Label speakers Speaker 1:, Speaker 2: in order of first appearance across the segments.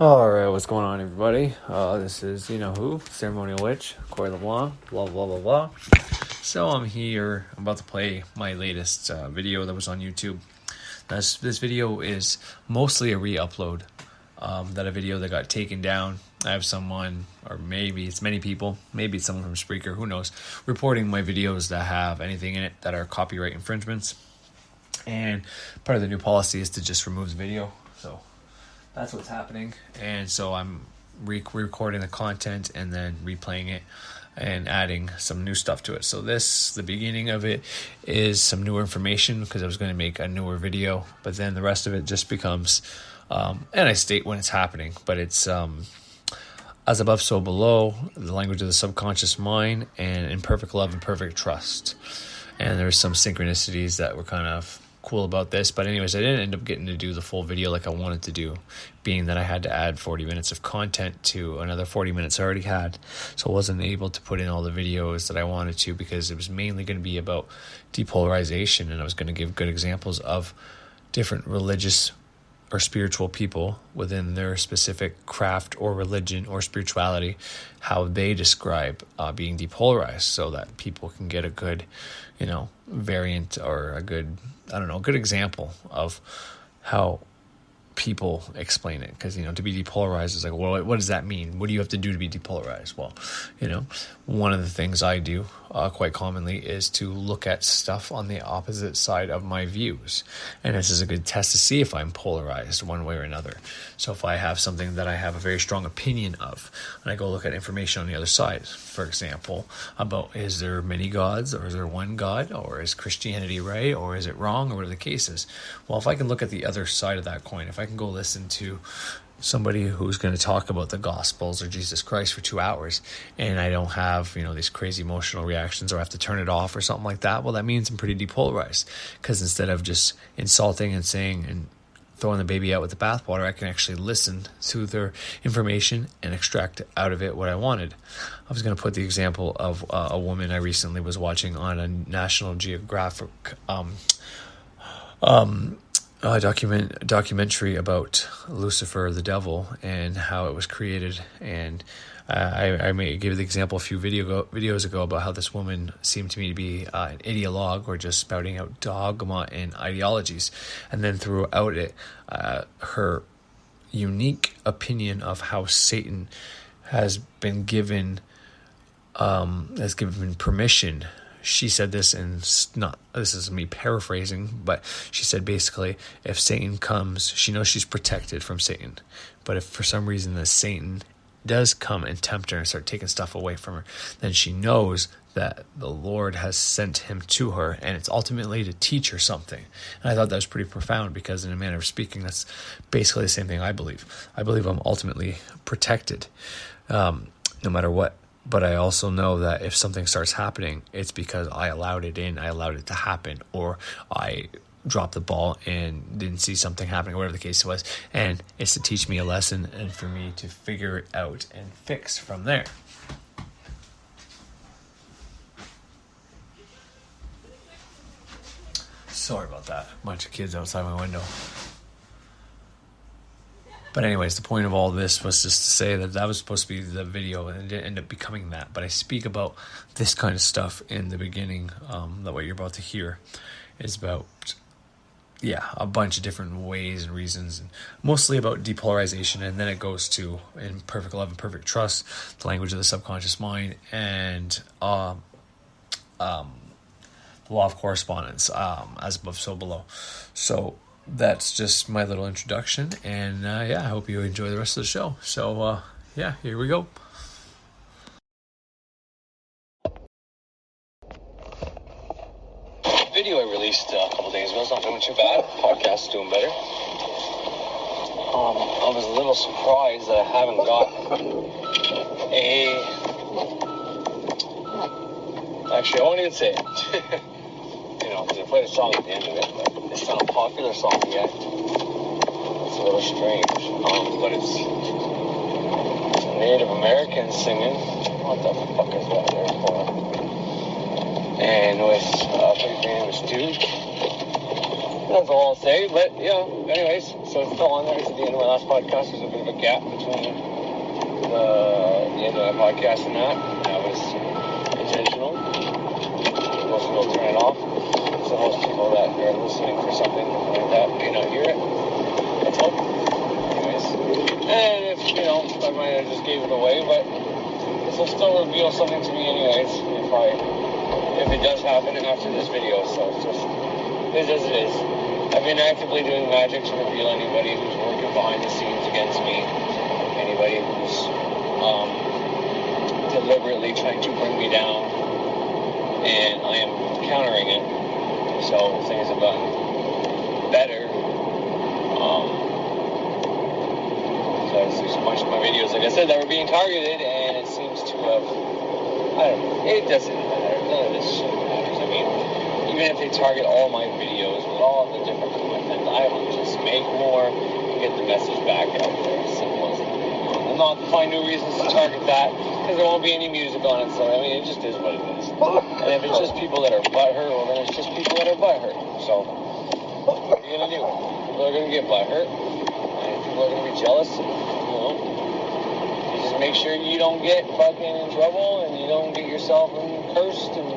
Speaker 1: Alright, what's going on, everybody? This is, who, Ceremonial Witch, Corey LeBlanc, blah, blah, blah, blah. So I'm here, I'm about to play my latest video that was on YouTube. This video is mostly a re-upload, that a video that got taken down. I have someone, or maybe it's many people, maybe it's someone from Spreaker, who knows, reporting my videos that have anything in it that are copyright infringements. And part of the new policy is to just remove the video, so that's what's happening. And so I'm recording the content and then replaying it and adding some new stuff to it. So the beginning of it is some newer information because I was going to make a newer video, but then the rest of it just becomes, and I state when it's happening, but it's as above, so below, the language of the subconscious mind, and in perfect love and perfect trust. And there's some synchronicities that were kind of cool about this, but anyways, I didn't end up getting to do the full video like I wanted to do, being that I had to add 40 minutes of content to another 40 minutes I already had, so I wasn't able to put in all the videos that I wanted to because it was mainly going to be about depolarization, and I was going to give good examples of different religious or spiritual people within their specific craft or religion or spirituality, how they describe being depolarized, so that people can get a good, variant or a good, good example of how people explain it. Because, to be depolarized is like, well, what does that mean? What do you have to do to be depolarized? Well, one of the things I do quite commonly is to look at stuff on the opposite side of my views. And this is a good test to see if I'm polarized one way or another. So if I have something that I have a very strong opinion of, and I go look at information on the other side, for example, about is there many gods, or is there one God, or is Christianity right, or is it wrong, or whatever the case is. Well, if I can look at the other side of that coin, if I can go listen to somebody who's going to talk about the Gospels or Jesus Christ for 2 hours, and I don't have, these crazy emotional reactions, or I have to turn it off or something like that, well, that means I'm pretty depolarized. Because instead of just insulting and saying and throwing the baby out with the bathwater, I can actually listen to their information and extract out of it what I wanted. I was going to put the example of a woman I recently was watching on a National Geographic documentary about Lucifer, the devil, and how it was created. And I may give the example a few videos ago about how this woman seemed to me to be an ideologue, or just spouting out dogma and ideologies. And then throughout it, her unique opinion of how Satan has been given permission. She said this, and this is me paraphrasing, but she said basically, if Satan comes, she knows she's protected from Satan. But if for some reason the Satan does come and tempt her and start taking stuff away from her, then she knows that the Lord has sent him to her, and it's ultimately to teach her something. And I thought that was pretty profound, because in a manner of speaking, that's basically the same thing I believe. I believe I'm ultimately protected, no matter what. But I also know that if something starts happening, it's because I allowed it in, I allowed it to happen, or I dropped the ball and didn't see something happening, whatever the case was. And it's to teach me a lesson and for me to figure it out and fix from there. Sorry about that. A bunch of kids outside my window. But anyways, the point of all this was just to say that was supposed to be the video, and it didn't end up becoming that. But I speak about this kind of stuff in the beginning, that what you're about to hear is about, a bunch of different ways and reasons, and mostly about depolarization. And then it goes to, in perfect love and perfect trust, the language of the subconscious mind, and the law of correspondence, as above, so below. So that's just my little introduction, and I hope you enjoy the rest of the show. So here we go.
Speaker 2: Video I released a couple days ago. It's not doing too bad. Podcast is doing better. I was a little surprised that I haven't got actually, I won't even say it. Because I played a song at the end of it, but it's not a popular song yet. It's a little strange, but it's Native Americans singing. What the fuck is that there for? And with a pretty famous dude. That's all I'll say, but yeah, anyways, so it's still on there. It's at the end of my last podcast. There's a bit of a gap between the end of my podcast and that. That was intentional. Most people turn it off. So most people that are listening for something like that may not hear it. Let's hope. Anyways. And if, I might have just gave it away, but this will still reveal something to me anyways, if it does happen after this video. So it's just, it is as it is. I've been actively doing magic to reveal anybody who's working behind the scenes against me, anybody who's deliberately trying to bring me down, and I am countering it. So things have gotten better. Because there's a bunch of my videos, like I said, that were being targeted, and it seems to have, I don't know, it doesn't matter. None of this shit matters. I mean, even if they target all my videos with all the different content, I will just make more and get the message back out there. Simple as that. I'll not find new reasons to target that, because there won't be any music on it, so I mean, it just is what it is. And if it's just people that are butthurt, well, then it's just people that are butthurt. So, what are you going to do? People are going to get butthurt, and people are going to be jealous, you just make sure you don't get fucking in trouble, and you don't get yourself cursed and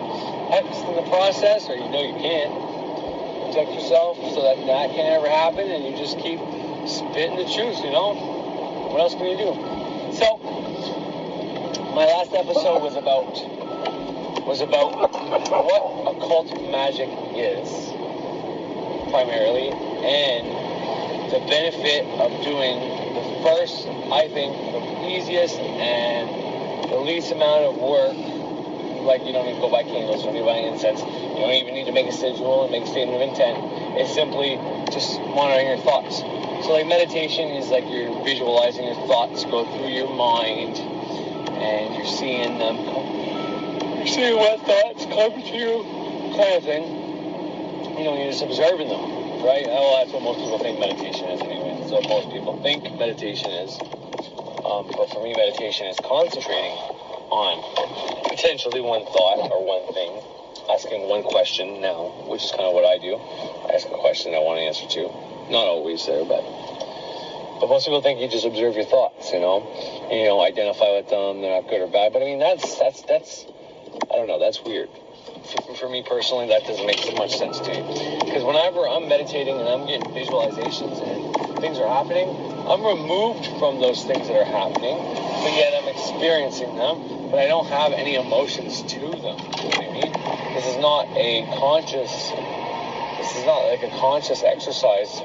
Speaker 2: hexed in the process, or you can't. Protect yourself so that can't ever happen, and you just keep spitting the truth, What else can you do? So, my last episode was about what occult magic is, primarily, and the benefit of doing the first, I think, the easiest and the least amount of work. Like, you don't need to go buy candles, you don't need to buy incense, you don't even need to make a sigil and make a statement of intent. It's simply just monitoring your thoughts. So, like, meditation is like you're visualizing your thoughts go through your mind, and you're seeing them, you're seeing what thoughts come to you, kind of thing. You're just observing them, right? Well, that's what most people think meditation is anyway. That's what most people think meditation is. But for me, meditation is concentrating on potentially one thought or one thing, asking one question now, which is kind of what I do. I ask a question I want to answer to. Not always there, but most people think you just observe your thoughts, identify with them, they're not good or bad. But I mean, that's I don't know, that's weird. For me personally, that doesn't make so much sense to me. Because whenever I'm meditating and I'm getting visualizations and things are happening, I'm removed from those things that are happening, but yet I'm experiencing them, but I don't have any emotions to them. You know what I mean? This is not like a conscious exercise.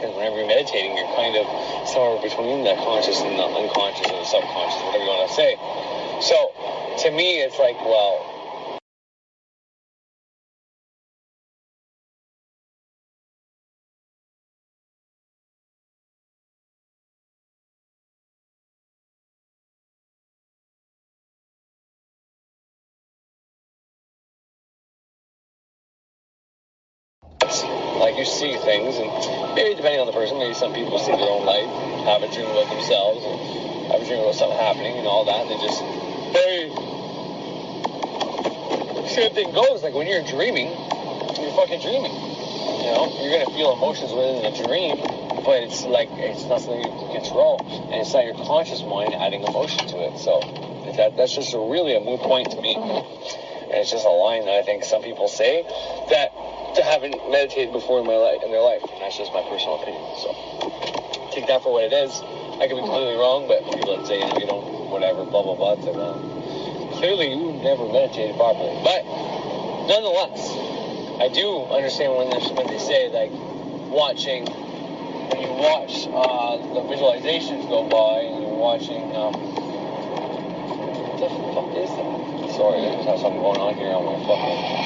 Speaker 2: Because whenever you're meditating, you're kind of somewhere between the conscious and the unconscious and the subconscious, whatever you want to say. So, to me, it's like, well, like you see things, and maybe depending on the person, maybe some people see their own life, have a dream about themselves, and have a dream about something happening and all that, and they just, same thing goes, like when you're dreaming, you're fucking dreaming, you're going to feel emotions within the dream, but it's like, it's not something you can control, and it's not your conscious mind adding emotion to it, so that's just really a moot point to me, and it's just a line that I think some people say that haven't meditated before in their life, and that's just my personal opinion, so take that for what it is. I could be completely wrong, but people that say, you don't, whatever, blah, blah, blah, it's like, clearly you never meditated properly, but nonetheless, I do understand when they say, like, when you watch the visualizations go by, and you're watching, what the fuck is that? Sorry, I just have something going on here on my fucking...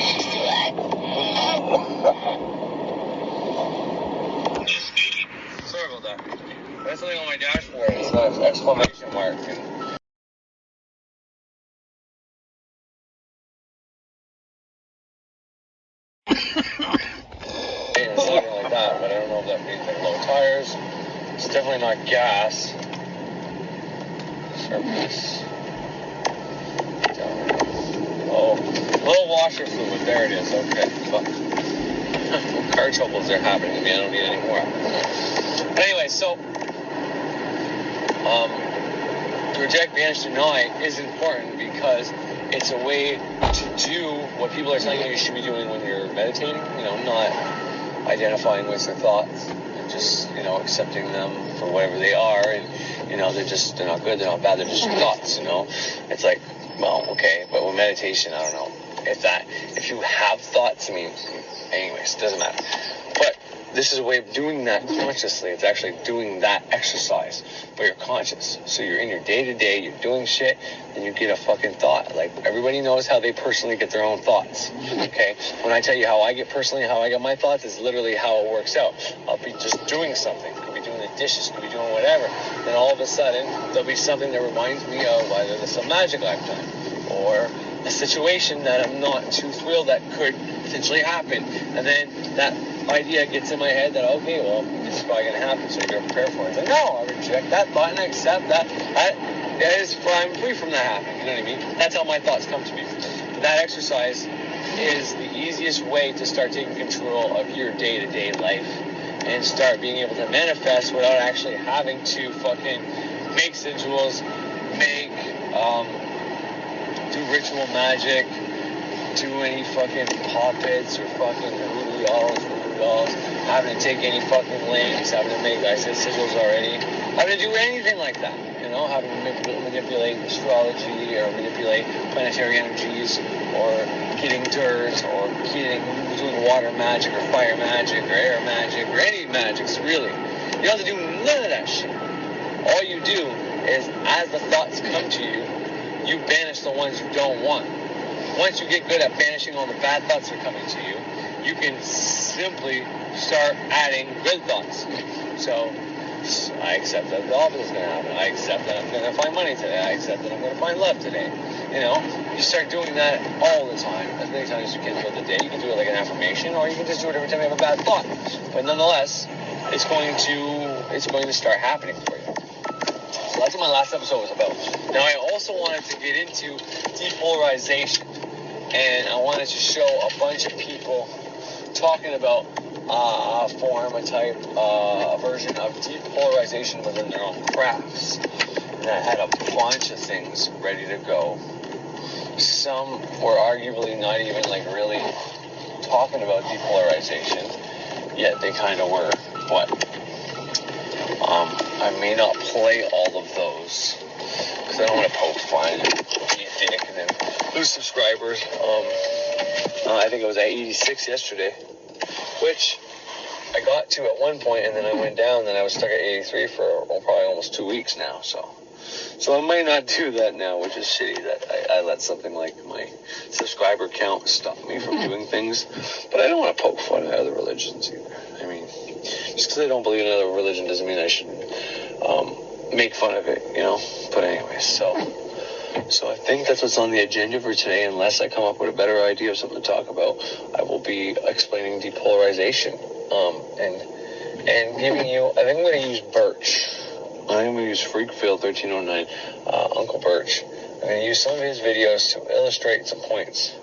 Speaker 2: Sorry about that. That's something on my dashboard. It's an exclamation mark. And something like that, but I don't know if that means like low tires. It's definitely not gas. Surface. Oh, low washer fluid. There it is. Okay. Fuck. car troubles are happening to me. I don't need any more. But anyway, so to reject, banish, deny is important because it's a way to do what people are telling you should be doing when you're meditating. Not identifying with their thoughts and just accepting them for whatever they are, and they're not good, they're not bad, they're just your thoughts. It's like, well, okay, but with meditation, I don't know if you have thoughts. Anyways, it doesn't matter. But this is a way of doing that consciously. It's actually doing that exercise, but you're conscious. So you're in your day-to-day, you're doing shit, and you get a fucking thought. Like, everybody knows how they personally get their own thoughts, okay? When I tell you how I get my thoughts is literally how it works out. I'll be just doing something. Could be doing the dishes, could be doing whatever. Then all of a sudden, there'll be something that reminds me of either some magic I've done, or a situation that I'm not too thrilled that could potentially happen. And then that idea gets in my head that, okay, well, this is probably going to happen, so you're going to prepare for it. It's like, no, I reject that thought and I accept that. I'm free from that happening. You know what I mean? That's how my thoughts come to me. That exercise is the easiest way to start taking control of your day-to-day life and start being able to manifest without actually having to fucking make sigils, do ritual magic, do any fucking puppets or fucking voodoo dolls, having to take any fucking links, having to make, I said sigils already, having to do anything like that, having to manipulate astrology or manipulate planetary energies or getting dirt or doing water magic or fire magic or air magic or any magics, really. You don't have to do none of that shit. All you do is, as the thoughts come to you, you banish the ones you don't want. Once you get good at banishing all the bad thoughts that are coming to you, you can simply start adding good thoughts. So, I accept that the opposite is going to happen. I accept that I'm going to find money today. I accept that I'm going to find love today. You start doing that all the time, as many times as you can throughout the day. You can do it like an affirmation, or you can just do it every time you have a bad thought. But nonetheless, it's going to start happening for you. So that's what my last episode was about. Now, I also wanted to get into depolarization, and I wanted to show a bunch of people talking about a version of depolarization within their own crafts. And I had a bunch of things ready to go. Some were arguably not even really talking about depolarization, yet they kind of were. I may not play all of those because I don't want to poke fun and be a dick and then lose subscribers. I think I was at 86 yesterday, which I got to at one point, and then I went down, and then I was stuck at 83 for probably almost 2 weeks now. So I might not do that now, which is shitty that I let something like my subscriber count stop me from doing things. But I don't want to poke fun at other religions either. Just because I don't believe in another religion doesn't mean I should make fun of it, But anyways, so I think that's what's on the agenda for today. Unless I come up with a better idea of something to talk about, I will be explaining depolarization and giving you. I think I'm going to use Birch. I'm going to use Freakfield 1309, Uncle Birch. I'm going to use some of his videos to illustrate some points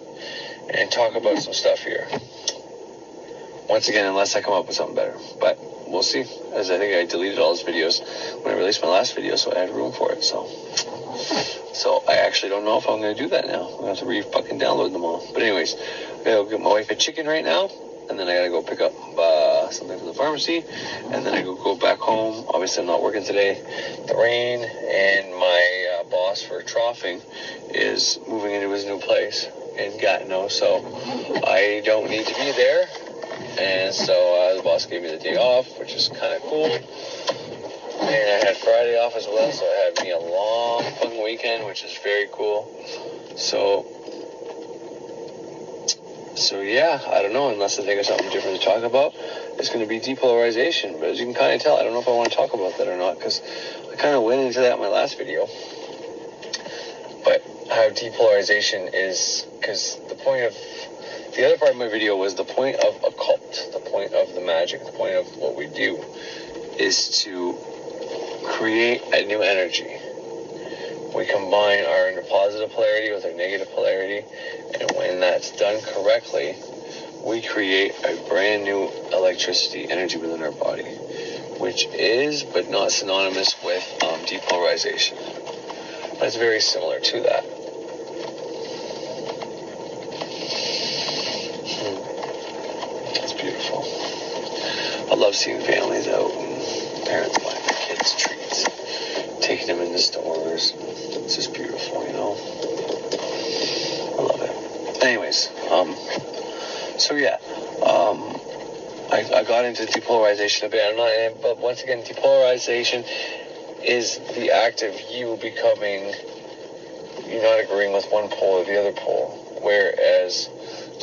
Speaker 2: and talk about some stuff here. Once again, unless I come up with something better. But we'll see, as I think I deleted all his videos when I released my last video, so I had room for it. So I actually don't know if I'm going to do that now. I'm going to have to re-fucking download them all. But anyways, I got to go get my wife a chicken right now, and then I got to go pick up something from the pharmacy, and then I go back home. Obviously, I'm not working today. The rain and my boss for troughing is moving into his new place in Gatineau, so I don't need to be there. And so the boss gave me the day off, which is kind of cool. And I had Friday off as well, so I had me a long fucking weekend, which is very cool. So yeah, I don't know, unless I think of something different to talk about, it's going to be depolarization. But as you can kind of tell, I don't know if I want to talk about that or not, because I kind of went into that in my last video. But how depolarization is, because the other part of my video was the point of occult, the point of the magic, the point of what we do is to create a new energy. We combine our positive polarity with our negative polarity, and when that's done correctly, we create a brand new electricity energy within our body, which is but not synonymous with depolarization. But it's very similar to that. It's beautiful. I love seeing families out and parents buying their kids treats, taking them into stores. It's just beautiful, you know. I love it. Anyways, so yeah, I got into depolarization a bit. But once again, depolarization is the act of you becoming, you're not agreeing with one pole or the other pole. Whereas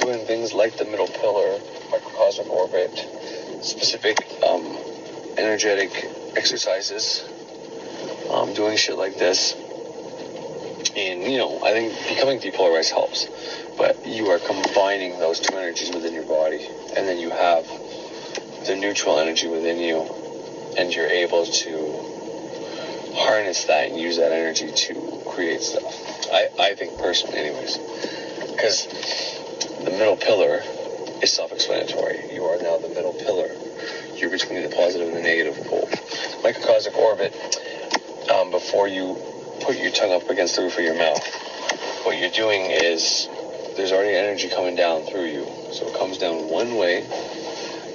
Speaker 2: doing things like the middle pillar, microcosmic orbit, specific energetic exercises, doing shit like this, and I think becoming depolarized helps, but you are combining those two energies within your body, and then you have the neutral energy within you, and you're able to harness that and use that energy to create stuff. I think personally, anyways, because the middle pillar is self-explanatory. You are now the middle pillar. You're between the positive and the negative pole. Microcosmic orbit, before you put your tongue up against the roof of your mouth, what you're doing is there's already energy coming down through you. So it comes down one way,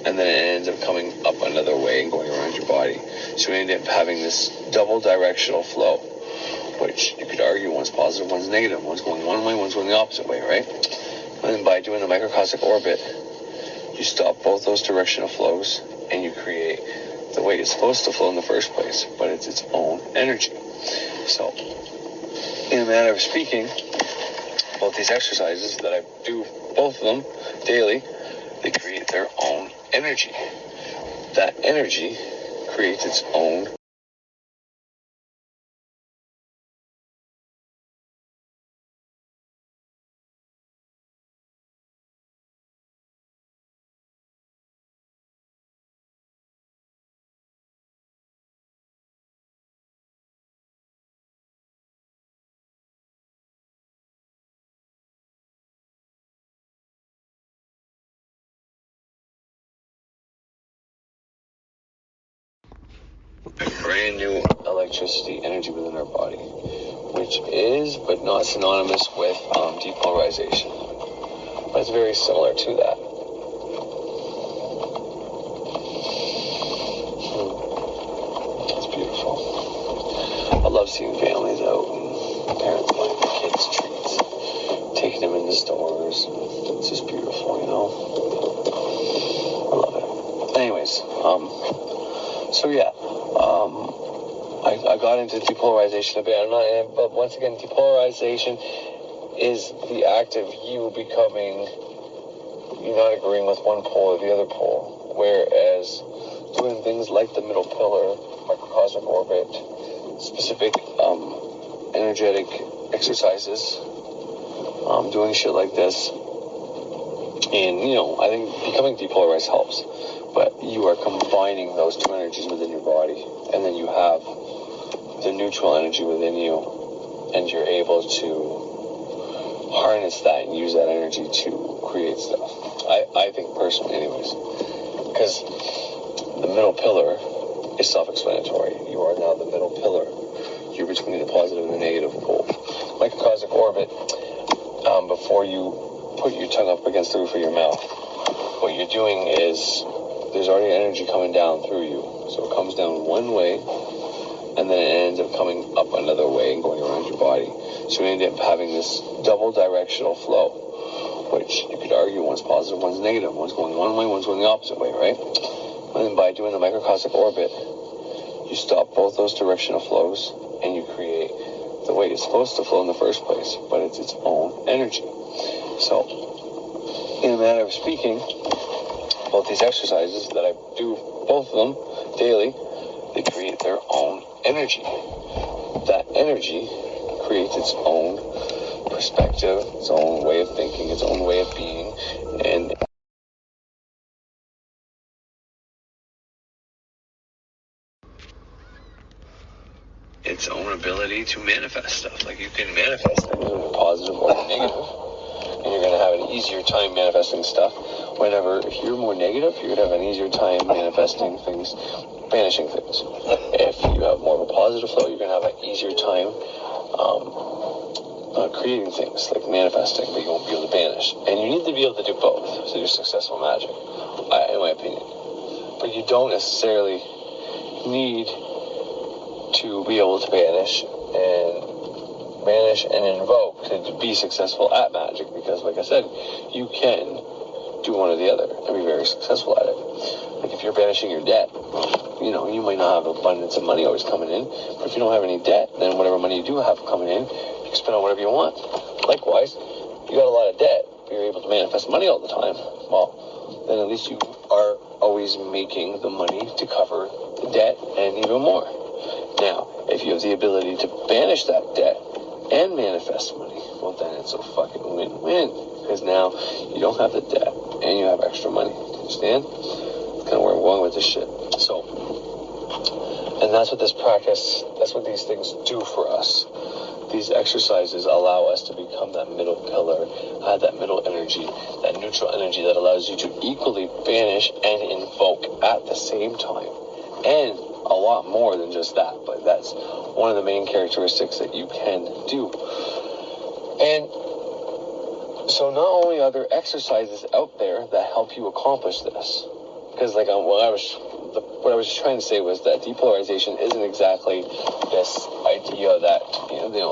Speaker 2: and then it ends up coming up another way and going around your body. So you end up having this double directional flow, which you could argue one's positive, one's negative. One's going one way, one's going the opposite way, right? And then by doing the microcosmic orbit, you stop both those directional flows, and you create the way it's supposed to flow in the first place, but it's its own energy. So, in a manner of speaking, both these exercises that I do, both of them daily, they create their own energy. That energy creates its own brand new electricity energy within our body, which is but not synonymous with depolarization. But it's very similar to that. It's beautiful. I love seeing families out and parents buying their kids treats, taking them into stores. It's just beautiful, you know. I love it. Anyways, so yeah, I got into depolarization a bit. But once again, depolarization is the act of you becoming, you're not agreeing with one pole or the other pole. Whereas doing things like the middle pillar, microcosmic orbit, specific energetic exercises, doing shit like this, and I think becoming depolarized helps, but you are combining those two energies within your body, and then you have the neutral energy within you, and you're able to harness that and use that energy to create stuff. I think personally, anyways, because the middle pillar is self-explanatory. You are now the middle pillar. You're between the positive and the negative pole. Microcosmic orbit, before you put your tongue up against the roof of your mouth, what you're doing is there's already energy coming down through you. So it comes down one way, and then it ends up coming up another way and going around your body. So you end up having this double directional flow, which you could argue one's positive, one's negative. One's going one way, one's going the opposite way, right? And then by doing the microcosmic orbit, you stop both those directional flows, and you create the way it's supposed to flow in the first place, but it's its own energy. So, in a manner of speaking, both these exercises that I do, both of them daily, they create their own energy. That energy creates its own perspective, its own way of thinking, its own way of being, and its own ability to manifest stuff. Like, you can manifest things, positive or negative, and you're going to have an easier time manifesting stuff. Whenever, if you're more negative, you're going to have an easier time manifesting things, banishing things. If you have more of a positive flow, you're going to have an easier time creating things, like manifesting, but you won't be able to banish. And you need to be able to do both to do successful magic, in my opinion. But you don't necessarily need to be able to banish and invoke to be successful at magic, because, like I said, you can do one or the other and be very successful at it. Like, if you're banishing your debt, you might not have abundance of money always coming in, but if you don't have any debt, then whatever money you do have coming in, you can spend on whatever you want. Likewise, you got a lot of debt, but you're able to manifest money all the time. Well, then at least you are always making the money to cover the debt and even more. Now, if you have the ability to banish that debt and manifest money, well, then it's a fucking win-win, because now you don't have the debt and you have extra money. Understand? That's kind of where I'm going with this shit. So, and that's what this practice, that's what these things do for us. These exercises allow us to become that middle pillar, that middle energy, that neutral energy that allows you to equally banish and invoke at the same time. And a lot more than just that, but that's one of the main characteristics that you can do. And so not only are there exercises out there that help you accomplish this, because like what I was trying to say was that depolarization isn't exactly this idea that,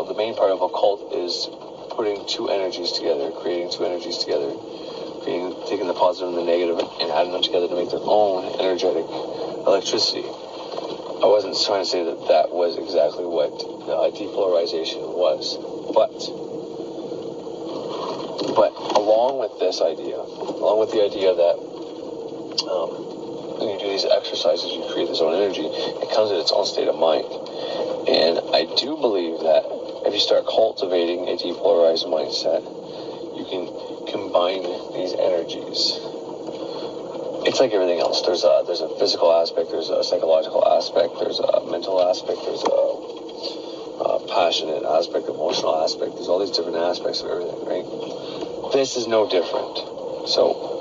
Speaker 2: the main part of a cult is putting two energies together, creating two energies together, taking the positive and the negative and adding them together to make their own energetic electricity. I wasn't trying to say that that was exactly what depolarization was, but along with this idea, along with the idea that when you do these exercises, you create this own energy, it comes in its own state of mind. And I do believe that if you start cultivating a depolarized mindset, you can combine these energies. It's like everything else. There's a physical aspect, there's a psychological aspect, there's a mental aspect, there's a passionate aspect, emotional aspect. There's all these different aspects of everything, right? This is no different. So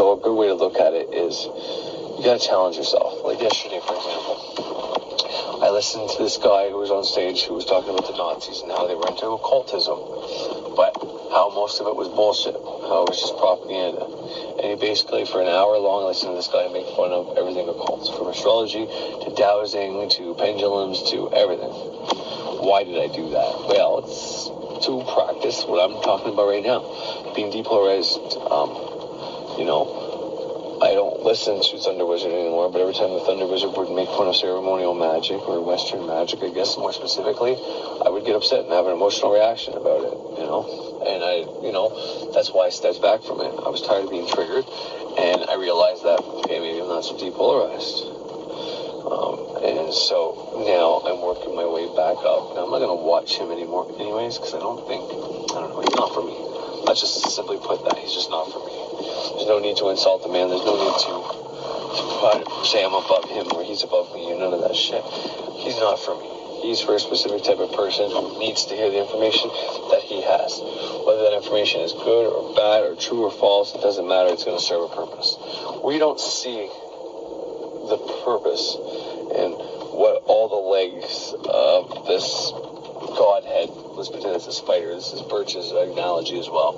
Speaker 2: a good way to look at it is you got to challenge yourself. Like yesterday, for example, I listened to this guy who was on stage who was talking about the Nazis and how they were into occultism, but how most of it was bullshit, how it was just propaganda. And he basically, for an hour long, listened to this guy make fun of everything occult, from astrology to dowsing to pendulums to everything. Why did I do that? Well, it's to practice what I'm talking about right now, being depolarized. I don't listen to Thunder Wizard anymore, but every time the Thunder Wizard would make fun of ceremonial magic or Western magic, I guess more specifically, I would get upset and have an emotional reaction about it, and that's why I stepped back from it. I was tired of being triggered, and I realized that, okay, maybe I'm not so depolarized. And so now I'm working my way back up. Now, I'm not going to watch him anymore anyways, because I don't know, he's not for me. Let's just simply put that. He's just not for me. There's no need to insult the man. There's no need to say I'm above him or he's above me or none of that shit. He's not for me. He's for a specific type of person who needs to hear the information that he has. Whether that information is good or bad or true or false, it doesn't matter. It's going to serve a purpose. We don't see the purpose and what all the legs of this Godhead, let's pretend it's a spider. This is Birch's analogy as well.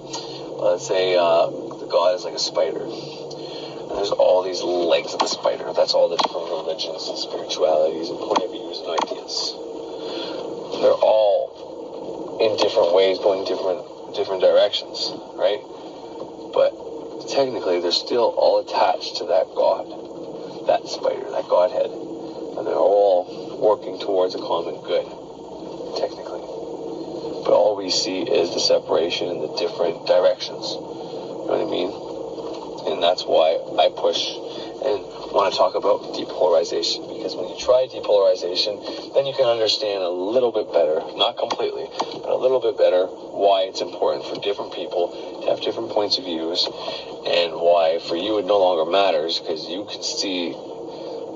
Speaker 2: Let's say the God is like a spider. And there's all these legs of the spider. That's all the different religions and spiritualities and point of views and ideas. They're all in different ways, going different directions, right? But technically, they're still all attached to that God, that spider, that Godhead. And they're all working towards a common good, technically. But all we see is the separation in the different directions. You know what I mean? And that's why I push and want to talk about depolarization, because when you try depolarization, then you can understand a little bit better, not completely, but a little bit better, why it's important for different people to have different points of views, and why for you it no longer matters, because you can see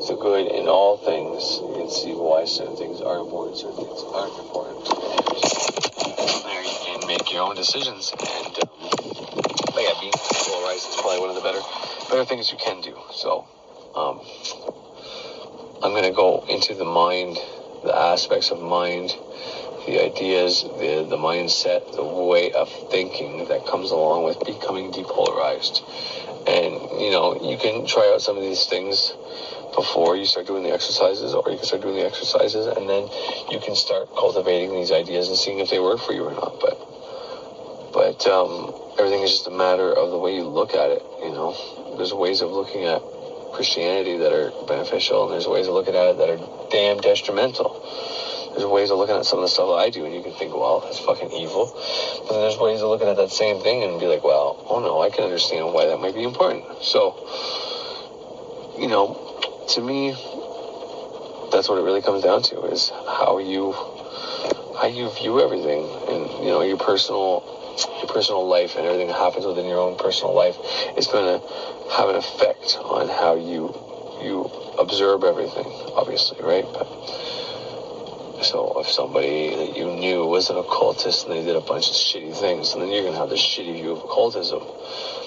Speaker 2: the good in all things. You can see why certain things are important, certain things aren't important. There you can make your own decisions. And but yeah, being depolarized is probably one of the better things you can do. So I'm going to go into the mind, the aspects of mind, the ideas, the mindset, the way of thinking that comes along with becoming depolarized. And, you can try out some of these things before you start doing the exercises, or you can start doing the exercises and then you can start cultivating these ideas and seeing if they work for you or not. But everything is just a matter of the way you look at it. There's ways of looking at Christianity that are beneficial, and there's ways of looking at it that are damn detrimental. There's ways of looking at some of the stuff that I do, and you can think, well, that's fucking evil. But then there's ways of looking at that same thing and be like, well, oh no, I can understand why that might be important. So, to me, that's what it really comes down to, is how you view everything, and your personal life and everything that happens within your own personal life is going to have an effect on how you observe everything, obviously, right? So if somebody that you knew was an occultist and they did a bunch of shitty things, and then you're going to have this shitty view of occultism.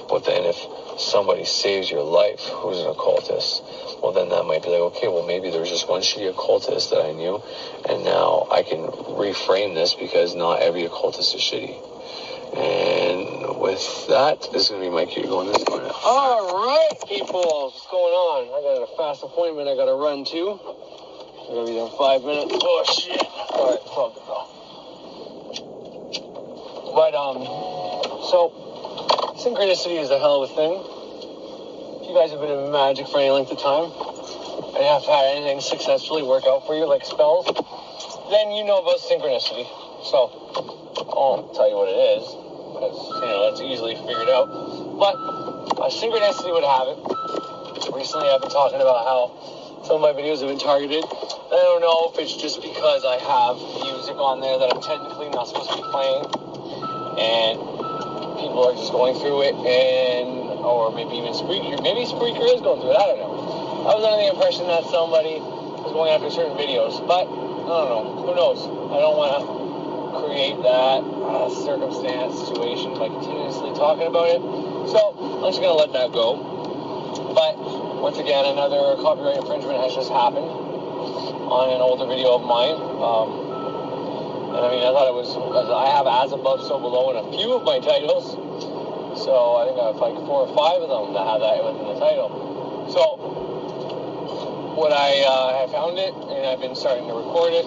Speaker 2: But then if somebody saves your life who's an occultist, well, then that might be like, okay, well, maybe there was just one shitty occultist that I knew, and now I can reframe this because not every occultist is shitty. And with that, this is going to be my cue going this morning.
Speaker 3: All right, people, what's going on? I got a fast appointment I got to run to. I'm going to be there in 5 minutes. Oh, shit. All right, it's all good, though. But, so, synchronicity is a hell of a thing. If you guys have been in magic for any length of time, and you have to have anything successfully work out for you, like spells, then you know about synchronicity. So, I won't tell you what it is, because, that's easily figured out. But, synchronicity would have it. Recently, I've been talking about how some of my videos have been targeted. I don't know if it's just because I have music on there that I'm technically not supposed to be playing, and people are just going through it, or maybe even Spreaker. Maybe Spreaker is going through it. I don't know. I was under the impression that somebody was going after certain videos, but I don't know. Who knows? I don't want to create that situation by continuously talking about it. So I'm just going to let that go. But once again, another copyright infringement has just happened on an older video of mine. And I thought it was, because I have As Above, So Below in a few of my titles. So I think I have like 4 or 5 of them that have that within the title. So what I have found it, and I've been starting to record it.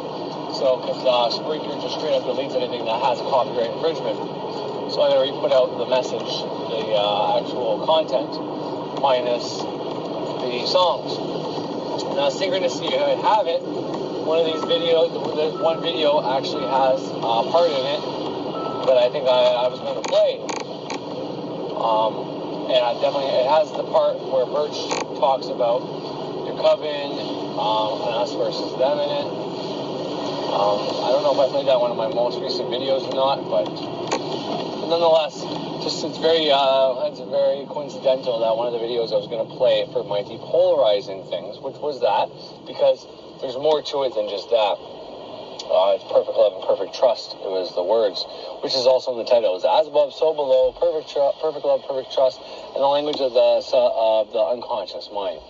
Speaker 3: So because Spreaker just straight up deletes anything that has a copyright infringement. So I gotta re-put out the message, the actual content, minus the songs. Now, synchronicity, I have it. One of these videos, there's one video actually has a part in it that I think I was going to play. And it has the part where Birch talks about your coven, and us versus them in it. I don't know if I played that one in my most recent videos or not, but nonetheless, it's very coincidental that one of the videos I was going to play for my depolarizing things, which was that, because there's more to it than just that. It's perfect love and perfect trust. It was the words, which is also in the title. It was As Above, So Below, perfect love, perfect trust, and the language of the unconscious mind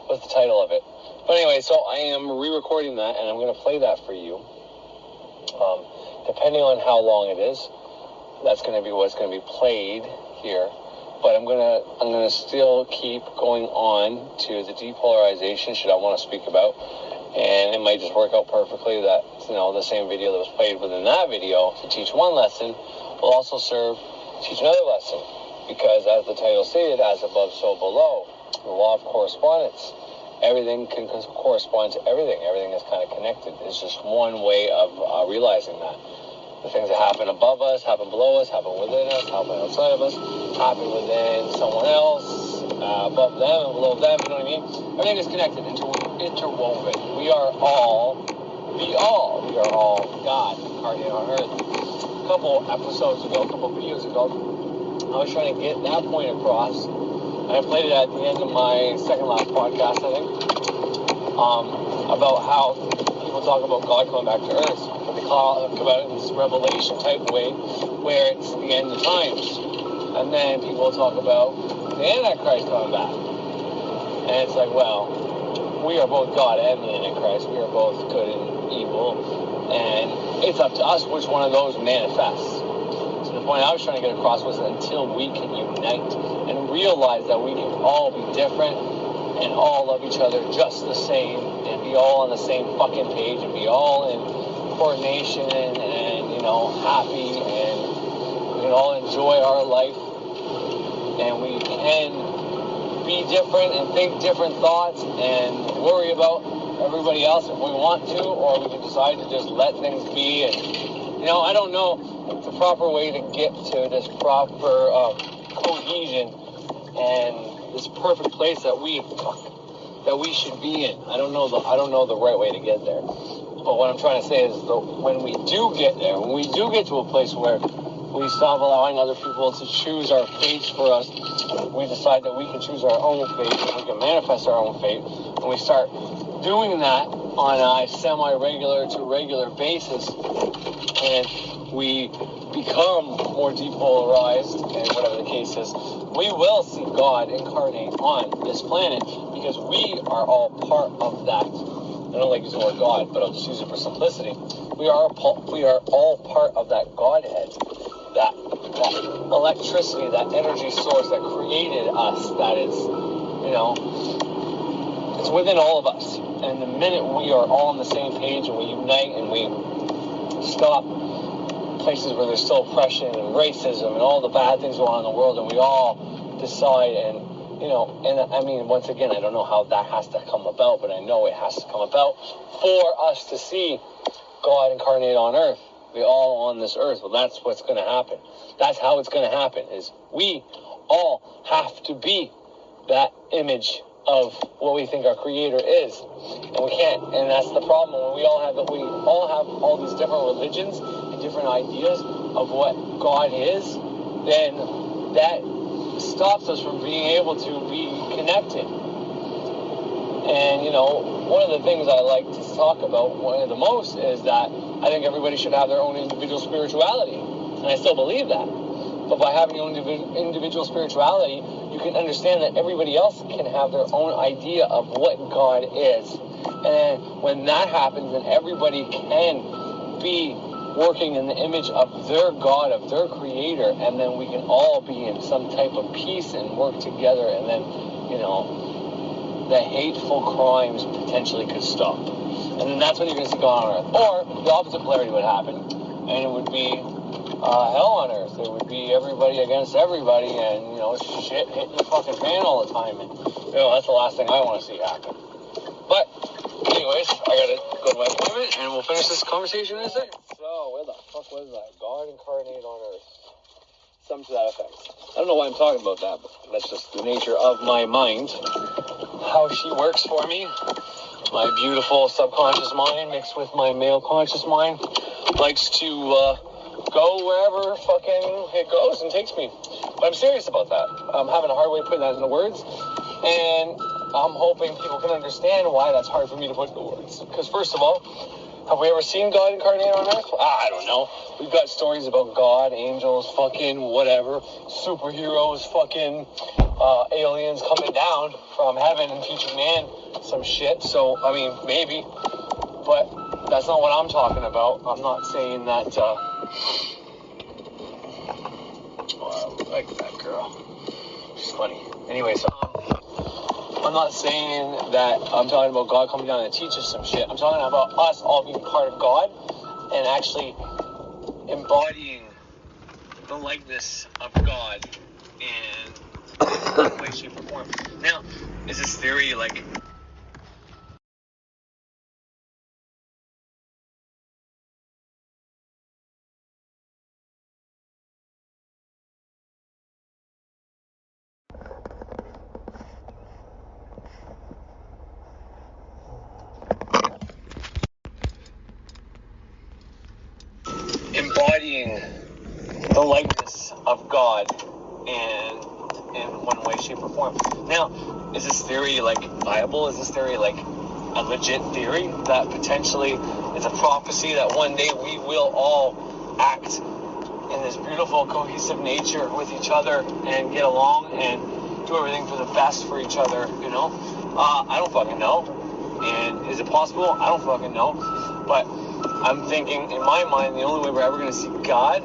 Speaker 3: was the title of it. But anyway, so I am re-recording that, and I'm going to play that for you. Depending on how long it is, that's going to be what's going to be played here. But I'm gonna still keep going on to the depolarization shit I want to speak about, and it might just work out perfectly that the same video that was played within that video to teach one lesson will also serve to teach another lesson, because as the title stated, as above, so below, the law of correspondence. Everything can correspond to everything. Everything is kind of connected. It's just one way of realizing that. The things that happen above us, happen below us, happen within us, happen outside of us, happen within someone else, above them and below them, you know what I mean? Everything is connected, interwoven. We are all God incarnate on earth. A couple videos ago, I was trying to get that point across. I played it at the end of my second last podcast, I think, about how people talk about God coming back to earth. they talk about it in this revelation type way, where it's the end of times. And then people talk about the Antichrist coming back. And it's like, well, we are both God and the Antichrist. We are both good and evil. And it's up to us which one of those manifests. So the point I was trying to get across was that until we can unite and realize that we can all be different and all love each other just the same and be all on the same fucking page and be all in coordination and you know, happy, and we can all enjoy our life, and we can be different and think different thoughts and worry about everybody else if we want to, or we can decide to just let things be. And you know, I don't know the proper way to get to this proper cohesion and this perfect place that we should be in. I don't know the right way to get there. But what I'm trying to say is that when we do get there, when we do get to a place where we stop allowing other people to choose our fates for us, we decide that we can choose our own fate, and we can manifest our own fate, and we start doing that on a semi-regular to regular basis, and we become more depolarized, and whatever the case is, we will see God incarnate on this planet, because we are all part of that. I don't like using the word God, but I'll just use it for simplicity. We are all part of that Godhead, that electricity, that energy source that created us, that is, you know, it's within all of us. And the minute we are all on the same page and we unite and we stop places where there's still oppression and racism and all the bad things going on in the world, and we all decide, and you know, and I mean, once again, I don't know how that has to come about, but I know it has to come about for us to see God incarnate on earth. We all on this earth. Well, that's what's going to happen. That's how it's going to happen, is we all have to be that image of what we think our creator is. And we can't, and that's the problem. When we all have all these different religions and different ideas of what God is, then that stops us from being able to be connected. And, you know, one of the things I like to talk about the most is that I think everybody should have their own individual spirituality. And I still believe that. But by having your own individual spirituality, you can understand that everybody else can have their own idea of what God is. And when that happens, then everybody can be working in the image of their God, of their creator, and then we can all be in some type of peace and work together, and then, you know, the hateful crimes potentially could stop. And then that's when you're going to see God on earth. Or the opposite polarity would happen, and it would be hell on earth. It would be everybody against everybody, and, you know, shit hitting the fucking fan all the time, and, you know, that's the last thing I want to see happen. But anyways, I gotta go to my appointment, and we'll finish this conversation in a second. So, where the fuck was that? God incarnate on earth. Something to that effect. I don't know why I'm talking about that, but that's just the nature of my mind. How she works for me. My beautiful subconscious mind mixed with my male conscious mind likes to go wherever fucking it goes and takes me. But I'm serious about that. I'm having a hard way putting that into words, and I'm hoping people can understand why that's hard for me to put into words. Because first of all, have we ever seen God incarnate on earth? I don't know. We've got stories about God, angels, fucking whatever, superheroes, fucking aliens coming down from heaven and teaching man some shit. So, I mean, maybe. But that's not what I'm talking about. I'm not saying that, oh, I like that girl. She's funny. Anyways, I'm not saying that I'm talking about God coming down and teach us some shit. I'm talking about us all being part of God and actually embodying the likeness of God in one way, shape, or form. Now, is this theory like... embodying the likeness of God in one way, shape, or form. Now, is this theory like viable? Is this theory like a legit theory that potentially It's a prophecy that one day we will all act in this beautiful, cohesive nature with each other and get along and do everything for the best for each other, you know? I don't fucking know. And is it possible? I don't fucking know. But I'm thinking, in my mind, the only way we're ever going to see God,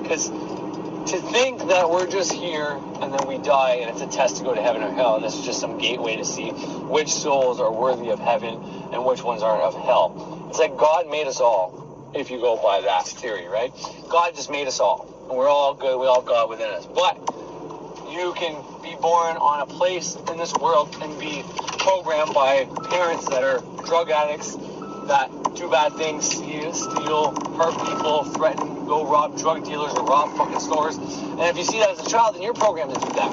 Speaker 3: because to think that we're just here and then we die and it's a test to go to heaven or hell, and this is just some gateway to see which souls are worthy of heaven and which ones aren't of hell. It's like God made us all, if you go by that theory, right? God just made us all, and we're all good, we all have God within us. But you can be born on a place in this world and be programmed by parents that are drug addicts, that do bad things, steal, hurt people, threaten, go rob drug dealers or rob fucking stores. And if you see that as a child, then you're programmed to do that.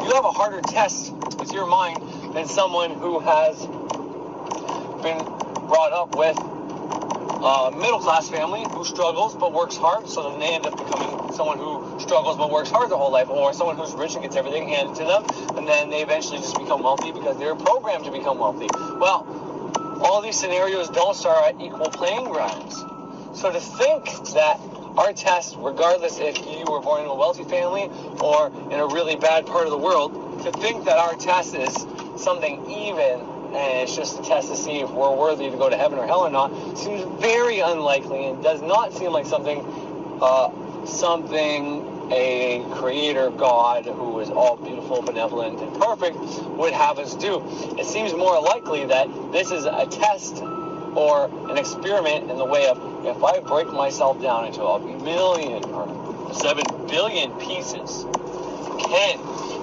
Speaker 3: You have a harder test with your mind than someone who has been brought up with a middle-class family who struggles but works hard, so then they end up becoming someone who struggles but works hard their whole life, or someone who's rich and gets everything handed to them, and then they eventually just become wealthy because they're programmed to become wealthy. Well, all these scenarios don't start at equal playing grounds. So to think that our test, regardless if you were born in a wealthy family or in a really bad part of the world, to think that our test is something even and it's just a test to see if we're worthy to go to heaven or hell or not, seems very unlikely and does not seem like something a creator God who is all beautiful, benevolent, and perfect would have us do. It seems more likely that this is a test or an experiment in the way of, if I break myself down into a million or 7 billion pieces, can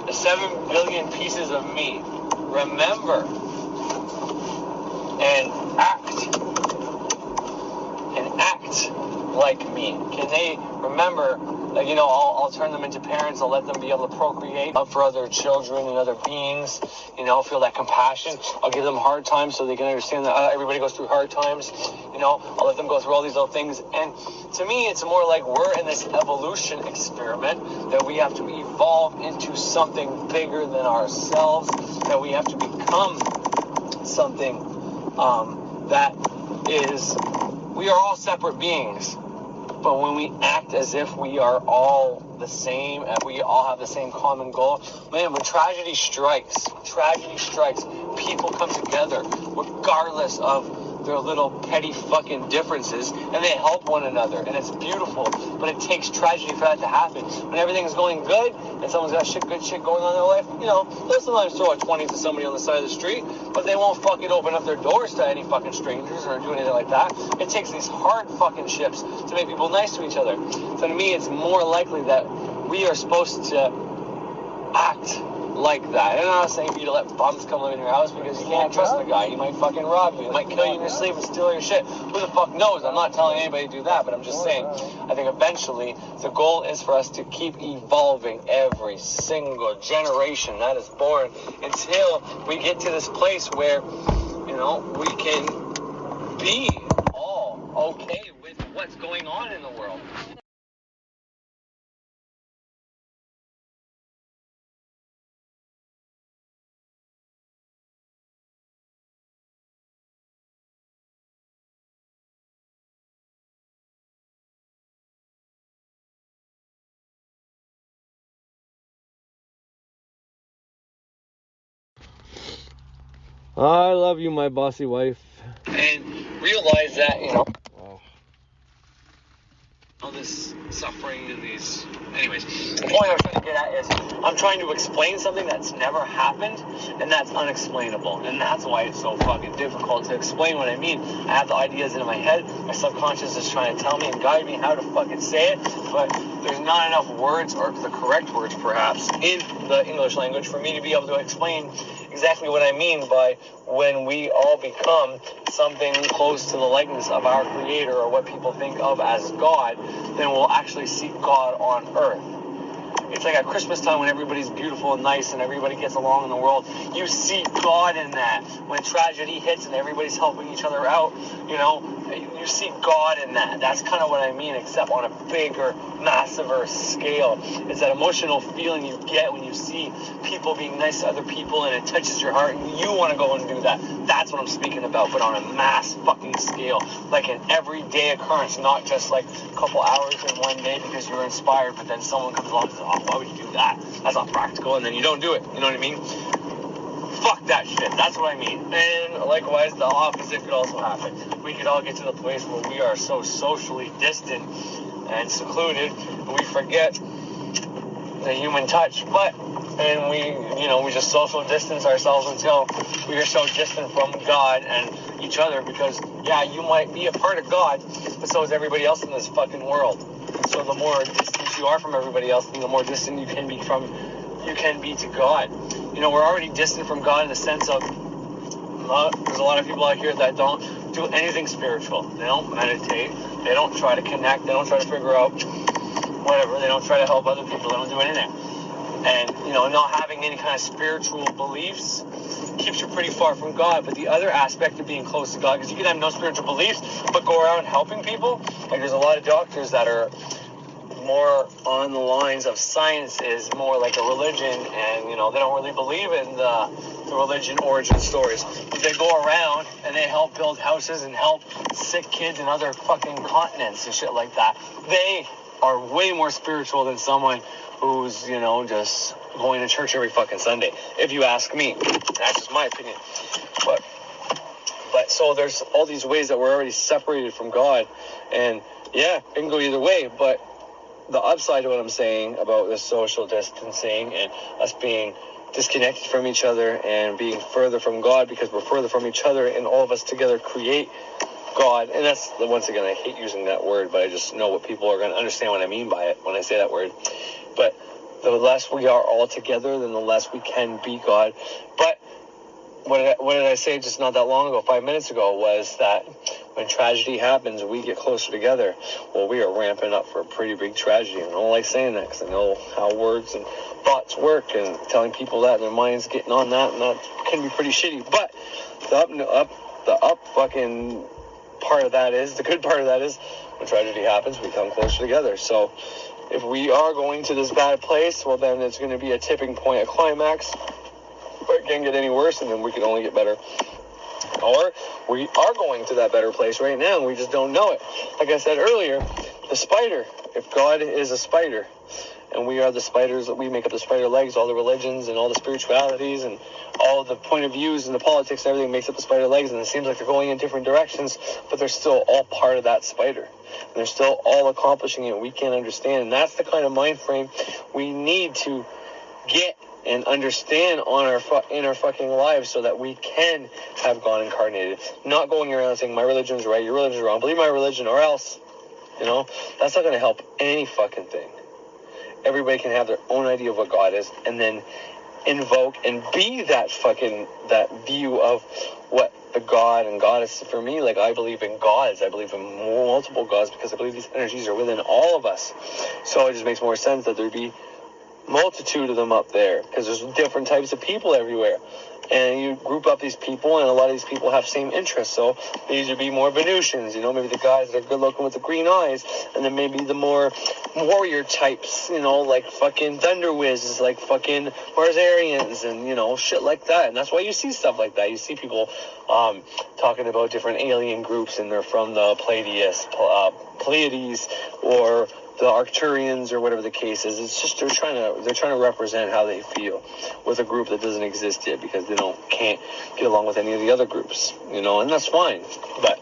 Speaker 3: the 7 billion pieces of me remember and act like me? Can they remember, you know, I'll turn them into parents, I'll let them be able to procreate for other children and other beings, you know, feel that compassion. I'll give them hard times so they can understand that everybody goes through hard times, you know, I'll let them go through all these little things. And to me, it's more like we're in this evolution experiment that we have to evolve into something bigger than ourselves, that we have to become something that is, we are all separate beings, but when we act as if we are all the same and we all have the same common goal, man, when tragedy strikes, people come together regardless of their little petty fucking differences, and they help one another, and it's beautiful. But it takes tragedy for that to happen. When everything's going good and someone's got good shit going on in their life, you know, they'll sometimes throw a 20 to somebody on the side of the street, but they won't fucking open up their doors to any fucking strangers or do anything like that. It takes these hard fucking ships to make people nice to each other. So to me, it's more likely that we are supposed to act like that. And I'm not saying for you to let bums come live in your house, because you can't trust the guy. He might fucking rob you. He might kill you in your sleep and steal your shit. Who the fuck knows? I'm not telling anybody to do that, but I'm just saying, I think eventually the goal is for us to keep evolving every single generation that is born until we get to this place where, you know, we can be all okay with what's going on in the world.
Speaker 1: I love you, my bossy wife.
Speaker 3: And realize that, you know, all this suffering and these... Anyways, the point I was trying to get at is I'm trying to explain something that's never happened, and that's unexplainable. And that's why it's so fucking difficult to explain what I mean. I have the ideas in my head. My subconscious is trying to tell me and guide me how to fucking say it, but there's not enough words, or the correct words perhaps, in the English language for me to be able to explain exactly what I mean by when we all become something close to the likeness of our Creator, or what people think of as God, then we'll actually see God on earth. it's like at Christmas time when everybody's beautiful and nice and everybody gets along in the world. You see God in that. When tragedy hits and everybody's helping each other out, you know, you see God in that. That's kind of what I mean, except on a bigger, massiver scale. It's that emotional feeling you get when you see people being nice to other people and it touches your heart and you want to go and do that. That's what I'm speaking about, but on a mass fucking scale, like an everyday occurrence, not just like a couple hours in one day because you're inspired, but then someone comes along and says, oh, why would you do that? That's not practical, and then you don't do it. You know what I mean? Fuck that shit. That's what I mean. And likewise, the opposite could also happen. We could all get to the place where we are so socially distant and secluded, and we forget the human touch. And we just social distance ourselves until we are so distant from God and each other because, yeah, you might be a part of God, but so is everybody else in this fucking world. So the more distant you are from everybody else, the more distant you can be to God. You know, we're already distant from God in the sense of there's a lot of people out here that don't do anything spiritual. They don't meditate. They don't try to connect. They don't try to figure out whatever. They don't try to help other people. They don't do anything. And, you know, not having any kind of spiritual beliefs keeps you pretty far from God. But the other aspect of being close to God, because you can have no spiritual beliefs, but go around helping people. Like, there's a lot of doctors that are more on the lines of science, is more like a religion, and, you know, they don't really believe in the religion origin stories. But they go around and they help build houses and help sick kids in other fucking continents and shit like that. They are way more spiritual than someone who's, you know, just going to church every fucking Sunday, if you ask me. That's just my opinion. But so there's all these ways that we're already separated from God, and yeah, it can go either way. But the upside of what I'm saying about this social distancing and us being disconnected from each other and being further from God because we're further from each other, and all of us together create God. And that's, once again, I hate using that word, but I just know what people are going to understand what I mean by it when I say that word. But the less we are all together, then the less we can be God. But what did I say just not that long ago, 5 minutes ago, was that when tragedy happens, we get closer together. Well, we are ramping up for a pretty big tragedy. And I don't like saying that because I know how words and thoughts work, and telling people that and their minds getting on that, and that can be pretty shitty. But the up fucking part of that is, the good part of that is, when tragedy happens, we come closer together. So if we are going to this bad place, well, then it's going to be a tipping point, a climax. But it can't get any worse, and then we can only get better. Or we are going to that better place right now, and we just don't know it. Like I said earlier, the spider. If God is a spider, and we are the spiders, that we make up the spider legs, all the religions and all the spiritualities and all the point of views and the politics and everything makes up the spider legs, and it seems like they're going in different directions, but they're still all part of that spider. And they're still all accomplishing it. We can't understand. And that's the kind of mind frame we need to get and understand in our fucking lives, so that we can have God incarnated. Not going around saying my religion's right, your religion's wrong, believe my religion or else. You know, that's not going to help any fucking thing. Everybody can have their own idea of what God is, and then invoke and be that view of what the God and goddess. For me, like, I believe in gods. I believe in multiple gods because I believe these energies are within all of us. So it just makes more sense that there'd be multitude of them up there, because there's different types of people everywhere, and you group up these people, and a lot of these people have same interests. So these would be more Venusians, you know, maybe the guys that are good looking with the green eyes, and then maybe the more warrior types, you know, like fucking Thunder Whizzes, like fucking Marzarians, and, you know, shit like that. And that's why you see stuff like that. You see people talking about different alien groups, and they're from the Pleiades, or the Arcturians, or whatever the case is. It's just they're trying to represent how they feel with a group that doesn't exist yet, because they can't get along with any of the other groups, you know, and that's fine. But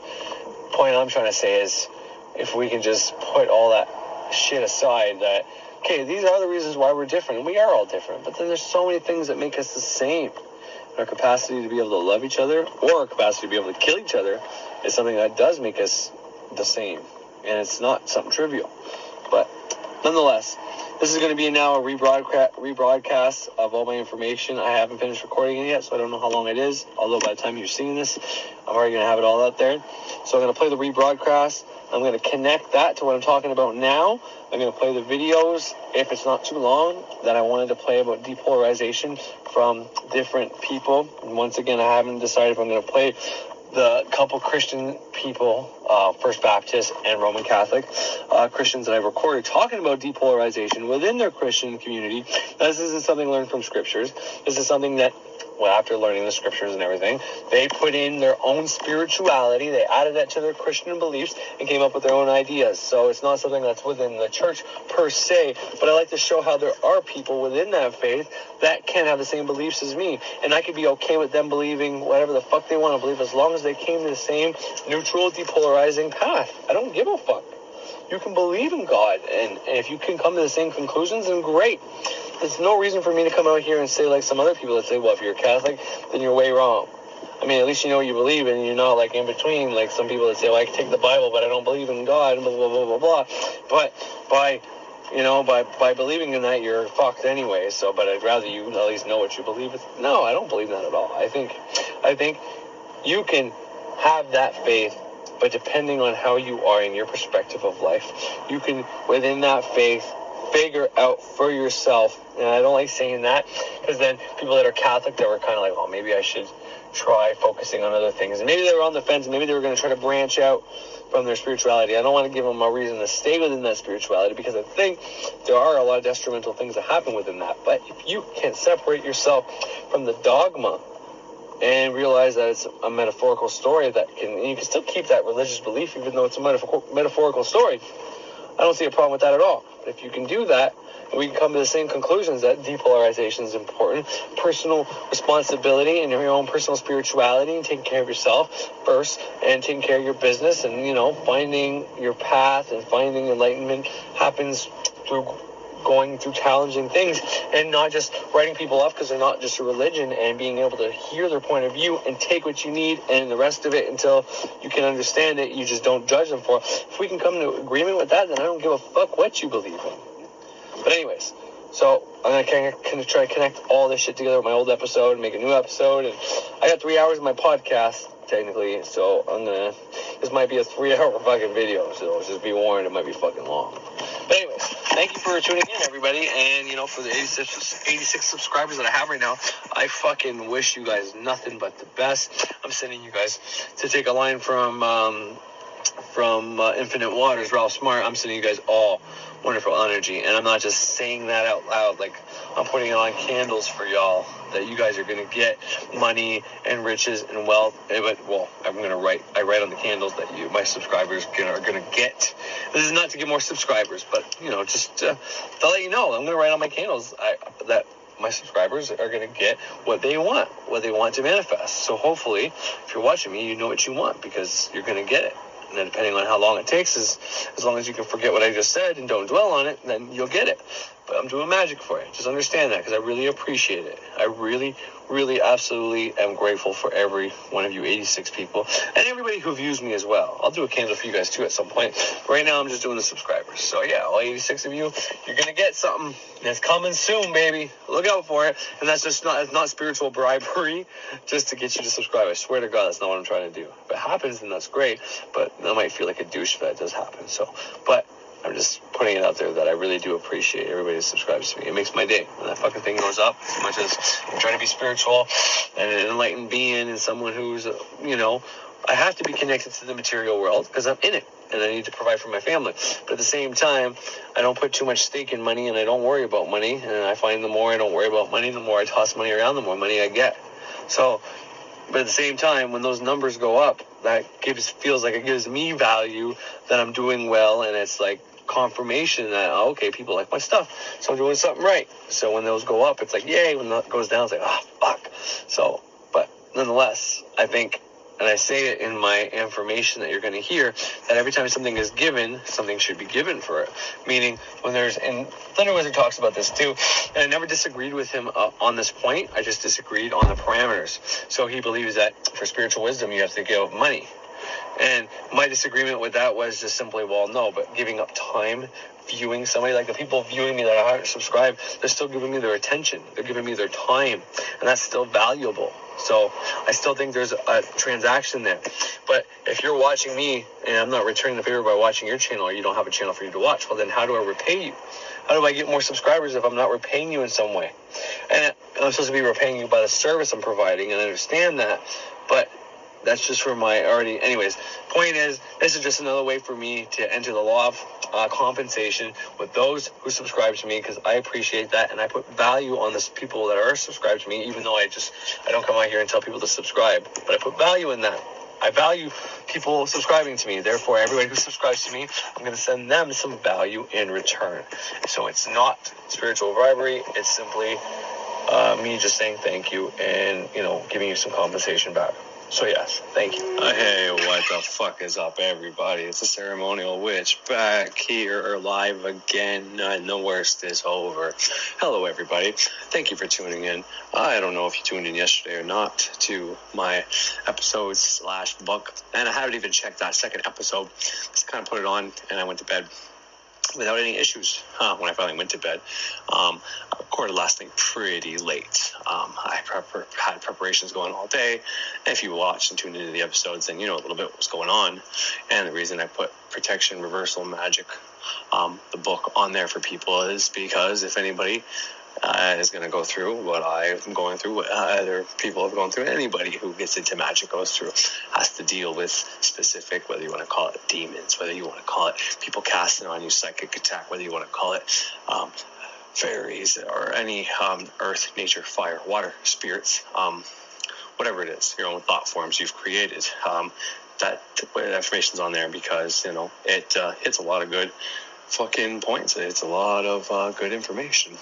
Speaker 3: the point I'm trying to say is, if we can just put all that shit aside, that okay, these are the reasons why we're different, and we are all different, but then there's so many things that make us the same. Our capacity to be able to love each other, or our capacity to be able to kill each other, is something that does make us the same, and it's not something trivial. But nonetheless, this is going to be now a rebroadcast of all my information. I haven't finished recording it yet, so I don't know how long it is. Although by the time you're seeing this, I'm already going to have it all out there. So I'm going to play the rebroadcast. I'm going to connect that to what I'm talking about now. I'm going to play the videos, if it's not too long, that I wanted to play about depolarization from different people. And once again, I haven't decided if I'm going to play the couple Christian people, First Baptist and Roman Catholic Christians that I've recorded talking about depolarization within their Christian community. This isn't something learned from scriptures. This is something that, well, after learning the scriptures and everything, they put in their own spirituality, they added that to their Christian beliefs, and came up with their own ideas. So it's not something that's within the church per se, but I like to show how there are people within that faith that can have the same beliefs as me, and I could be okay with them believing whatever the fuck they want to believe, as long as they came to the same neutral, depolarizing path. I don't give a fuck. You can believe in God, and if you can come to the same conclusions, then great. There's no reason for me to come out here and say, like some other people that say, well, if you're a Catholic, then you're way wrong. I mean, at least you know what you believe in, and you're not like in between, like some people that say, well, I can take the Bible, but I don't believe in God, blah, blah, blah, blah, blah. But by believing in that, you're fucked anyway. So, but I'd rather you at least know what you believe in. No, I don't believe that at all. I think you can have that faith, but depending on how you are in your perspective of life, you can, within that faith, figure out for yourself. And I don't like saying that, because then people that are Catholic that were kind of like, oh, maybe I should try focusing on other things. And maybe they were on the fence, maybe they were going to try to branch out from their spirituality. I don't want to give them a reason to stay within that spirituality, because I think there are a lot of detrimental things that happen within that. But if you can separate yourself from the dogma and realize that it's a metaphorical story, you can still keep that religious belief even though it's a metaphorical story. I don't see a problem with that at all. But if you can do that, and we can come to the same conclusions that depolarization is important, personal responsibility and your own personal spirituality, and taking care of yourself first, and taking care of your business, and, finding your path and finding enlightenment happens through going through challenging things, and not just writing people off because they're not just a religion, and being able to hear their point of view and take what you need, and the rest of it until you can understand it, you just don't judge them for it. If we can come to agreement with that, then I don't give a fuck what you believe in. But anyways, so I'm going to try to connect all this shit together with my old episode and make a new episode, and I got 3 hours of my podcast, technically, so this might be a 3-hour fucking video, so just be warned, it might be fucking long. But anyways, thank you for tuning in, everybody, and, for the 86 subscribers that I have right now, I fucking wish you guys nothing but the best. I'm sending you guys, to take a line from Infinite Waters, Ralph Smart, I'm sending you guys all wonderful energy, and I'm not just saying that out loud, like, I'm putting on candles for y'all, that you guys are going to get money and riches and wealth. I write on the candles that my subscribers are going to get. This is not to get more subscribers, but, just to let you know, I'm going to write on my candles that my subscribers are going to get what they want to manifest. So hopefully, if you're watching me, you know what you want, because you're going to get it. And then depending on how long it takes, as long as you can forget what I just said and don't dwell on it, then you'll get it. But I'm doing magic for you. Just understand that, because I really appreciate it. I really, really, absolutely am grateful for every one of you 86 people, and everybody who views me as well. I'll do a candle for you guys too at some point. Right now, I'm just doing the subscribers. So yeah, all 86 of you, you're gonna get something. It's coming soon, baby. Look out for it. And that's just it's not spiritual bribery, just to get you to subscribe. I swear to God, that's not what I'm trying to do. If it happens, then that's great. But I might feel like a douche if that does happen. But I'm just putting it out there that I really do appreciate everybody that subscribes to me. It makes my day when that fucking thing goes up. As much as I'm trying to be spiritual and an enlightened being and someone who's, I have to be connected to the material world because I'm in it and I need to provide for my family. But at the same time, I don't put too much stake in money, and I don't worry about money. And I find the more I don't worry about money, the more I toss money around, the more money I get. So, but at the same time, when those numbers go up, that feels like it gives me value that I'm doing well, and it's like confirmation that, okay, people like my stuff, so I'm doing something right. So when those go up, it's like, yay. When that goes down, it's like, oh, fuck. So, but nonetheless, I think, and I say it in my information that you're going to hear, that every time something is given, something should be given for it. Meaning, and Thunder Wizard talks about this too, and I never disagreed with him on this point. I just disagreed on the parameters. So he believes that for spiritual wisdom, you have to give money. And my disagreement with that was just simply, well, no, but giving up time, viewing somebody, like the people viewing me that aren't subscribed, they're still giving me their attention. They're giving me their time, and that's still valuable. So I still think there's a transaction there. But if you're watching me and I'm not returning the favor by watching your channel, or you don't have a channel for you to watch, well, then how do I repay you? How do I get more subscribers if I'm not repaying you in some way? And I'm supposed to be repaying you by the service I'm providing, and I understand that, but that's just for my already. Anyways, point is, this is just another way for me to enter the law of compensation with those who subscribe to me, because I appreciate that, and I put value on the people that are subscribed to me, even though I don't come out here and tell people to subscribe, but I put value in that. I value people subscribing to me. Therefore, everybody who subscribes to me, I'm going to send them some value in return. So it's not spiritual bribery. It's simply me just saying thank you and, giving you some compensation back. So yes, thank you.
Speaker 4: Hey, what the fuck is up, everybody? It's a Ceremonial Witch back here live again, and the worst is over. Hello, everybody. Thank you for tuning in. I don't know if you tuned in yesterday or not to my episodes / book, and I haven't even checked that second episode. Just kind of put it on, and I went to bed without any issues when I finally went to bed. I recorded last night pretty late. I had preparations going all day. And if you watched and tuned into the episodes, then you know a little bit what was going on. And the reason I put Protection, Reversal, Magic, the book on there for people is because if anybody is going to go through what I'm going through, what other people have gone through, anybody who gets into magic goes through, has to deal with specific, whether you want to call it demons, whether you want to call it people casting on you, psychic attack, whether you want to call it fairies or any earth, nature, fire, water, spirits, whatever it is, your own thought forms you've created. That information's on there because, it hits a lot of good fucking points. It's a lot of good information.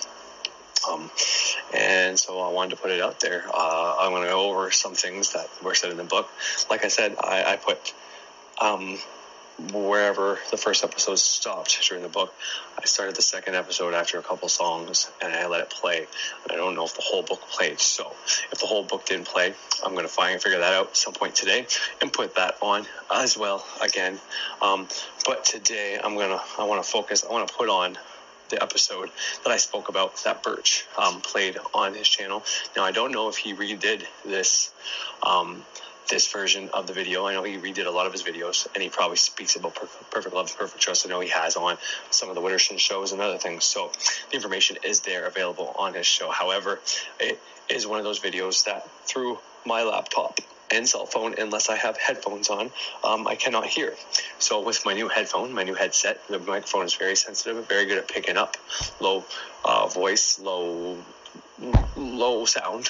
Speaker 4: And so I wanted to put it out there. I'm going to go over some things that were said in the book. Like I said, I put wherever the first episode stopped during the book, I started the second episode after a couple songs, and I let it play. And I don't know if the whole book played. So if the whole book didn't play, I'm going to figure that out at some point today and put that on as well again. But today I want to put on the episode that I spoke about that Birch played on his channel. Now, I don't know if he redid this version of the video. I know he redid a lot of his videos, and he probably speaks about perfect love, perfect trust. I know he has on some of the Witterson shows and other things. So the information is there available on his show. However, it is one of those videos that through my laptop and cell phone, unless I have headphones on, I cannot hear. So with my new headset, the microphone is very sensitive, very good at picking up low voice, low sound.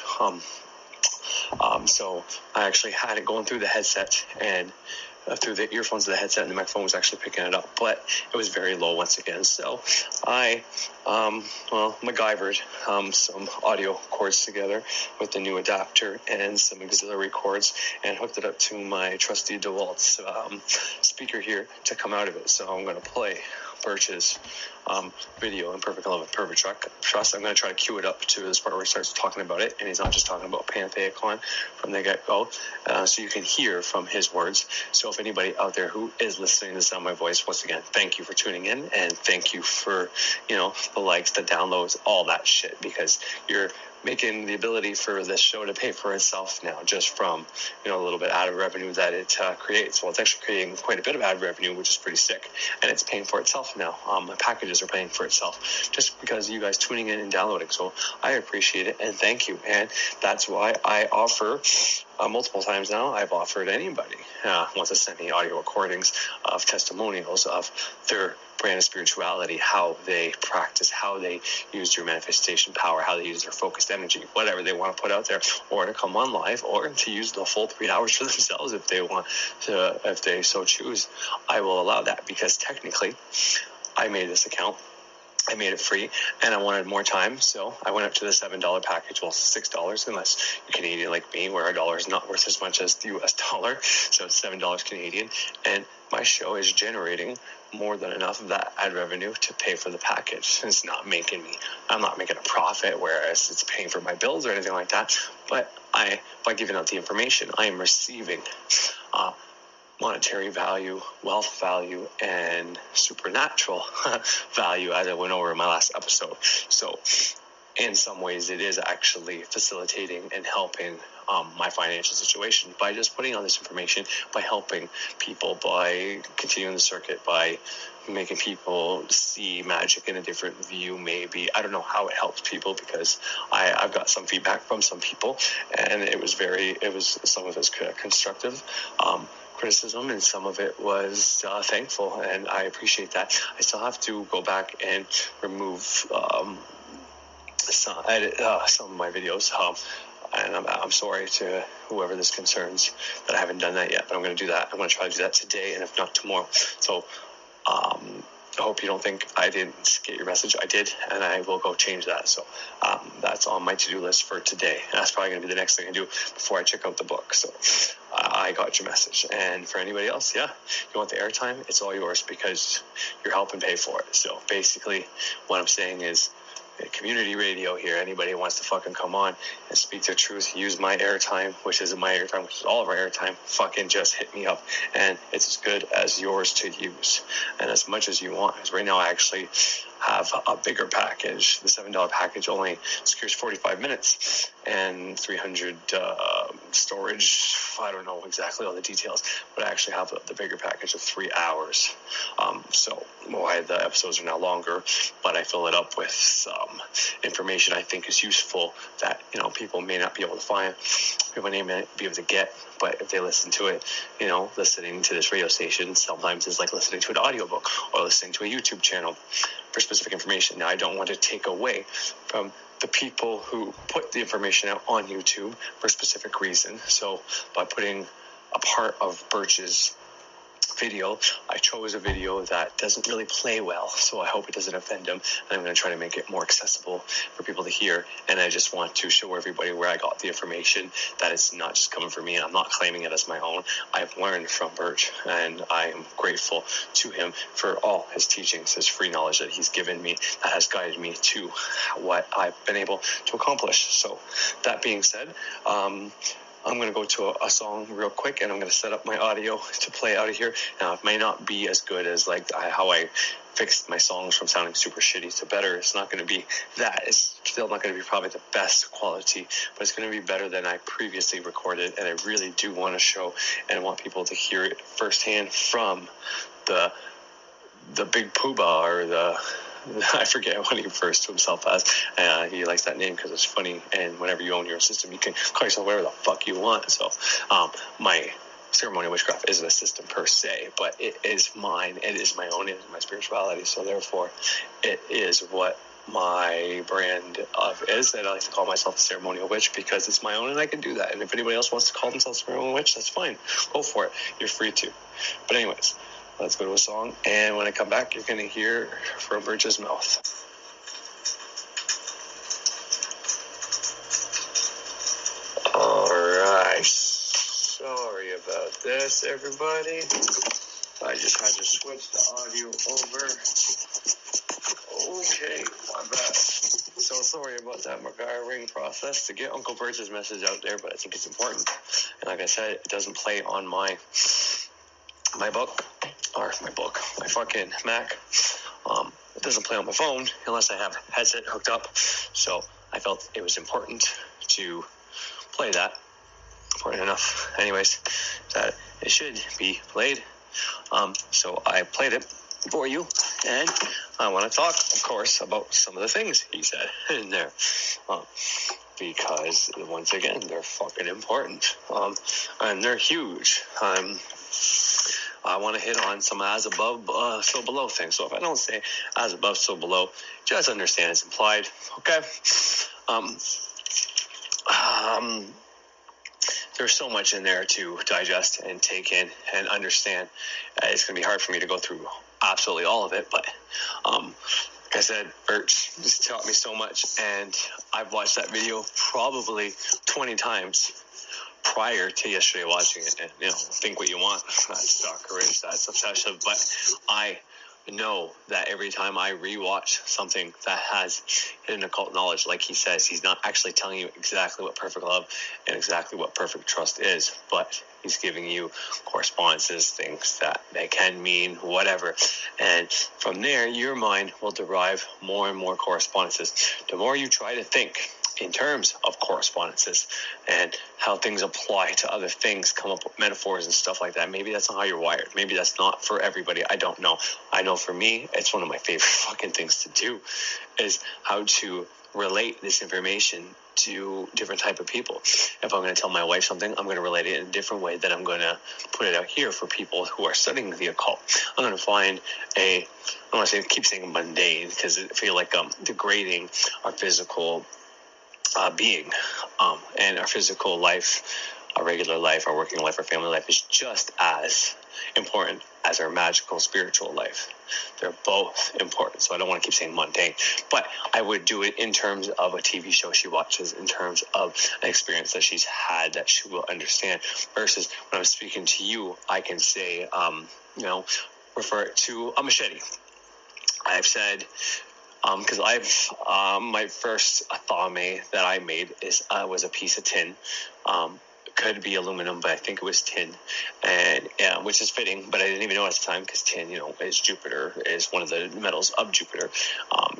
Speaker 4: So I actually had it going through the headset and through the earphones of the headset, and the microphone was actually picking it up, but it was very low once again. So I MacGyvered some audio cords together with the new adapter and some auxiliary cords and hooked it up to my trusty DeWalt speaker here to come out of it. So I'm going to play Birch's video in Perfect Love and Perfect Trust. I'm going to try to cue it up to this part where he starts talking about it, and he's not just talking about Pantheon from the get-go, so you can hear from his words. So if anybody out there who is listening to the sound of my voice, once again, thank you for tuning in, and thank you for, the likes, the downloads, all that shit, because you're making the ability for this show to pay for itself now, just from a little bit ad revenue that it creates. Well, it's actually creating quite a bit of ad revenue, which is pretty sick, and it's paying for itself now. My packages are paying for itself just because of you guys tuning in and downloading. So I appreciate it, and thank you. And that's why I offer multiple times now. I've offered anybody wants to send me audio recordings of testimonials of their brand of spirituality, how they practice, how they use their manifestation power, how they use their focused energy, whatever they want to put out there, or to come on live, or to use the full 3 hours for themselves if they want to, if they so choose. I will allow that, because technically I made this account, I made it free, and I wanted more time, so I went up to the $7 package. Well, $6 unless you're Canadian like me, where $1 is not worth as much as the US dollar, so it's $7 Canadian, and my show is generating more than enough of that ad revenue to pay for the package. It's not I'm not making a profit, whereas it's paying for my bills or anything like that, but by giving out the information, I am receiving monetary value, wealth value, and supernatural value, as I went over in my last episode. So in some ways, it is actually facilitating and helping my financial situation by just putting on this information, by helping people, by continuing the circuit, by making people see magic in a different view. Maybe I don't know how it helps people, because I've got some feedback from some people, and it was some of it's constructive criticism, and some of it was thankful, and I appreciate that. I still have to go back and remove edit some of my videos, and I'm sorry to whoever this concerns that I haven't done that yet, but I'm going to do that. I'm going to try to do that today, and if not, tomorrow. So I hope you don't think I didn't get your message. I did, and I will go change that. So that's on my to-do list for today. And that's probably going to be the next thing I do before I check out the book. So I got your message. And for anybody else, yeah, you want the airtime, it's all yours, because you're helping pay for it. So basically what I'm saying is, community radio here. Anybody who wants to fucking come on and speak their truth, use my airtime, which isn't my airtime, which is all of our airtime, fucking just hit me up, and it's as good as yours to use, and as much as you want. Because right now I actually have a bigger package. The $7 package only secures 45 minutes and 300 storage. I don't know exactly all the details, but I actually have the bigger package of 3 hours. So why the episodes are now longer, but I fill it up with information I think is useful that, people may not be able to find, people may not be able to get, but if they listen to it, listening to this radio station sometimes is like listening to an audiobook or listening to a YouTube channel for specific information. Now, I don't want to take away from the people who put the information out on YouTube for a specific reason. So by putting a part of Birch's video, I chose a video that doesn't really play well, so I hope it doesn't offend him, and I'm going to try to make it more accessible for people to hear. And I just want to show everybody where I got the information, that it's not just coming from me. I'm not claiming it as my own. I've learned from Birch, and I am grateful to him for all his teachings, his free knowledge that he's given me, that has guided me to what I've been able to accomplish. So that being said, I'm going to go to a song real quick, and I'm going to set up my audio to play out of here. Now, it may not be as good as how I fixed my songs from sounding super shitty to better. It's not going to be that. It's still not going to be probably the best quality, but it's going to be better than I previously recorded, and I really do want to show and want people to hear it firsthand from the big poobah, or I forget what he refers to himself as. He likes that name because it's funny, and whenever you own your own system, you can call yourself whatever the fuck you want. So my ceremonial witchcraft isn't a system per se, but it is mine. It is my own. It is my spirituality. So therefore, it is what my brand is, and I like to call myself a ceremonial witch because it's my own, and I can do that. And if anybody else wants to call themselves a ceremonial witch, that's fine. Go for it. You're free to. But anyways, let's go to a song, and when I come back, you're going to hear from Birch's mouth. Alright, sorry about this, everybody. I just had to switch the audio over. Okay, my bad. So sorry about that MacGyvering process to get Uncle Birch's message out there, but I think it's important. And like I said, it doesn't play on my fucking Mac. It doesn't play on my phone unless I have a headset hooked up. So I felt it was important to play that. Important enough, anyways, that it should be played. So I played it for you, and I want to talk, of course, about some of the things he said in there. Because once again, they're fucking important. And they're huge. I want to hit on some as above, so below things. So if I don't say as above, so below, just understand it's implied. Okay. There's so much in there to digest and take in and understand. It's going to be hard for me to go through absolutely all of it, but like I said, Birch just taught me so much, and I've watched that video probably 20 times prior to yesterday watching it. And think what you want, that's stalkerish, that's obsessive, but I know that every time I rewatch something that has hidden occult knowledge, like he says, he's not actually telling you exactly what perfect love and exactly what perfect trust is, but he's giving you correspondences, things that they can mean, whatever. And from there, your mind will derive more and more correspondences. The more you try to think in terms of correspondences and how things apply to other things, come up with metaphors and stuff like that. Maybe that's not how you're wired. Maybe that's not for everybody. I don't know. I know for me, it's one of my favorite fucking things to do, is how to relate this information to different type of people. If I'm going to tell my wife something, I'm going to relate it in a different way than I'm going to put it out here for people who are studying the occult. I'm going to find I don't want to keep saying mundane, because I feel like degrading our physical being, and our physical life, our regular life, our working life, our family life is just as important as our magical spiritual life. They're both important, so I don't want to keep saying mundane, but I would do it in terms of a TV show she watches, in terms of an experience that she's had that she will understand, versus when I'm speaking to you, I can say, refer it to a machete. I've said, because my first thame that I made was a piece of tin. Could be aluminum, but I think it was tin, and which is fitting. But I didn't even know at the time, because tin, is Jupiter, is one of the metals of Jupiter.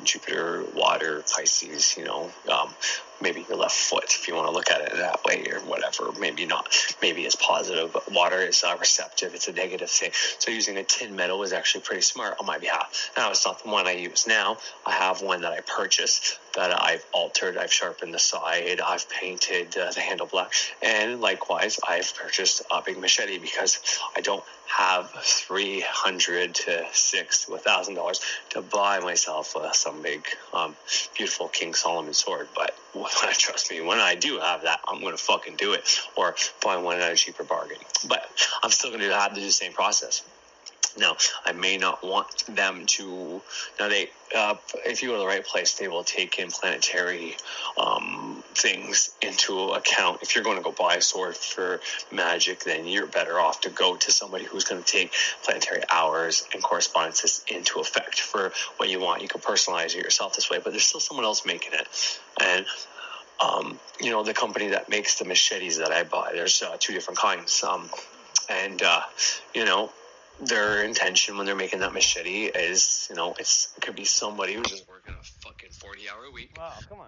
Speaker 4: Jupiter, water, Pisces. Maybe your left foot, if you want to look at it that way, or whatever. Maybe not. Maybe it's positive, but water is receptive. It's a negative thing. So using a tin metal was actually pretty smart on my behalf. Now, it's not the one I use now. I have one that I purchased that I've altered. I've sharpened the side. I've painted the handle black. And likewise, I've purchased a big machete, because I don't have $300 to $600 to $1,000 to buy myself some big, beautiful King Solomon sword. But trust me, when I do have that, I'm going to fucking do it, or find one at a cheaper bargain. But I'm still going to have to do the same process. Now, I may not want them to. Now, if you go to the right place, they will take in planetary things into account. If you're going to go buy a sword for magic, then you're better off to go to somebody who's going to take planetary hours and correspondences into effect for what you want. You can personalize it yourself this way, but there's still someone else making it. And the company that makes the machetes that I buy, there's two different kinds. Their intention when they're making that machete is, it could be somebody who's just working a fucking 40-hour week.
Speaker 3: Wow, come on.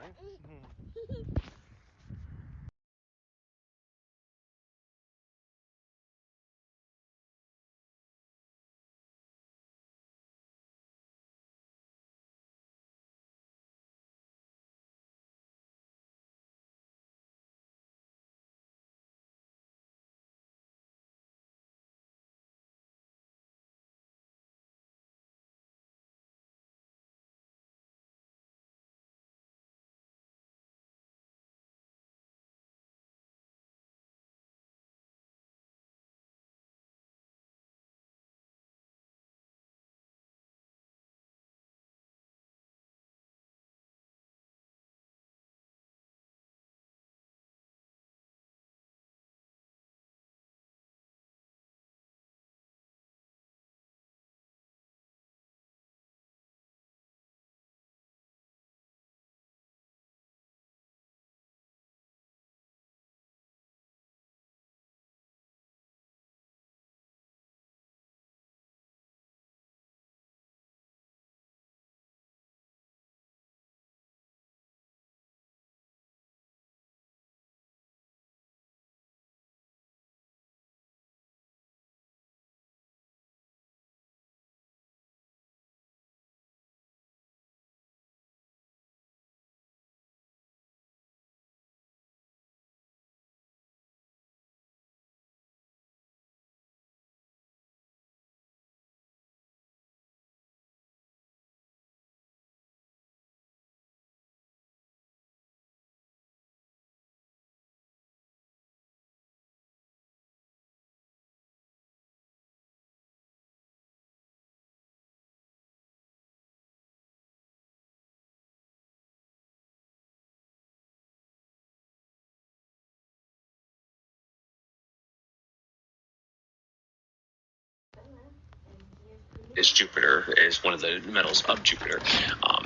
Speaker 4: is Jupiter, is one of the metals of Jupiter.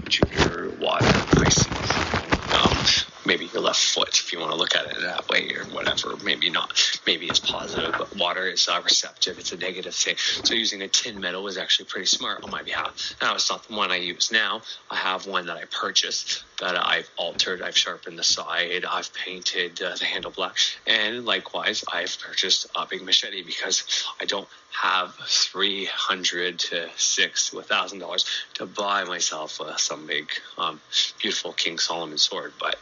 Speaker 4: Jupiter, water, Pisces. Maybe your left foot, if you want to look at it that way, or whatever. Maybe not. Maybe it's positive, but water is receptive. It's a negative thing. So using a tin metal is actually pretty smart on my behalf. Now, it's not the one I use now. I have one that I purchased that I've altered. I've sharpened the side. I've painted the handle black. And likewise, I've purchased a big machete because I don't have $300 to $600 to $1,000 to buy myself some big, beautiful King Solomon sword. But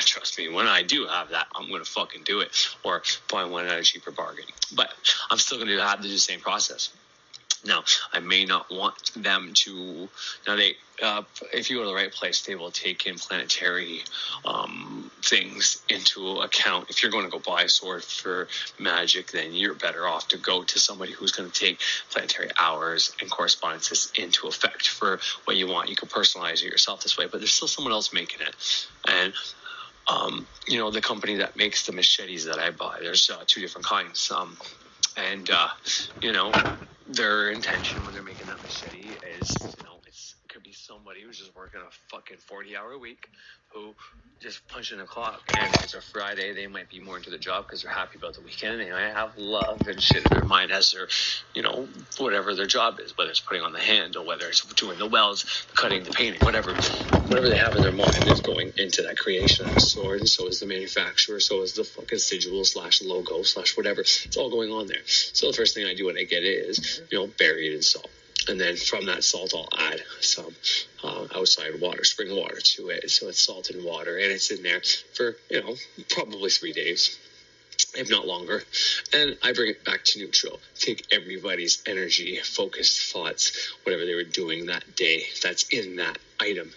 Speaker 4: trust me, when I do have that, I'm going to fucking do it, or buy one at a cheaper bargain. But I'm still going to have to do the same process. Now, I may not want them to. Now, if you go to the right place, they will take in planetary things into account. If you're going to go buy a sword for magic, then you're better off to go to somebody who's going to take planetary hours and correspondences into effect for what you want. You can personalize it yourself this way, but there's still someone else making it. And the company that makes the machetes that I buy, there's two different kinds. Their intention when they're making that machete is, it could be somebody who's just working a fucking 40-hour week who just punching a clock, and if it's a Friday, they might be more into the job because they're happy about the weekend, and they might have love and shit in their mind as their, whatever their job is, whether it's putting on the handle, whether it's doing the welds, the cutting, the painting, whatever they have in their mind is going into that creation of the sword, and so is the manufacturer, so is the fucking sigil / logo / whatever. It's all going on there. So the first thing I do when I get it is, bury it in salt. And then from that salt, I'll add some outside water, spring water to it. So it's salt and water, and it's in there for, probably 3 days, if not longer. And I bring it back to neutral. Take everybody's energy, focused thoughts, whatever they were doing that day that's in that item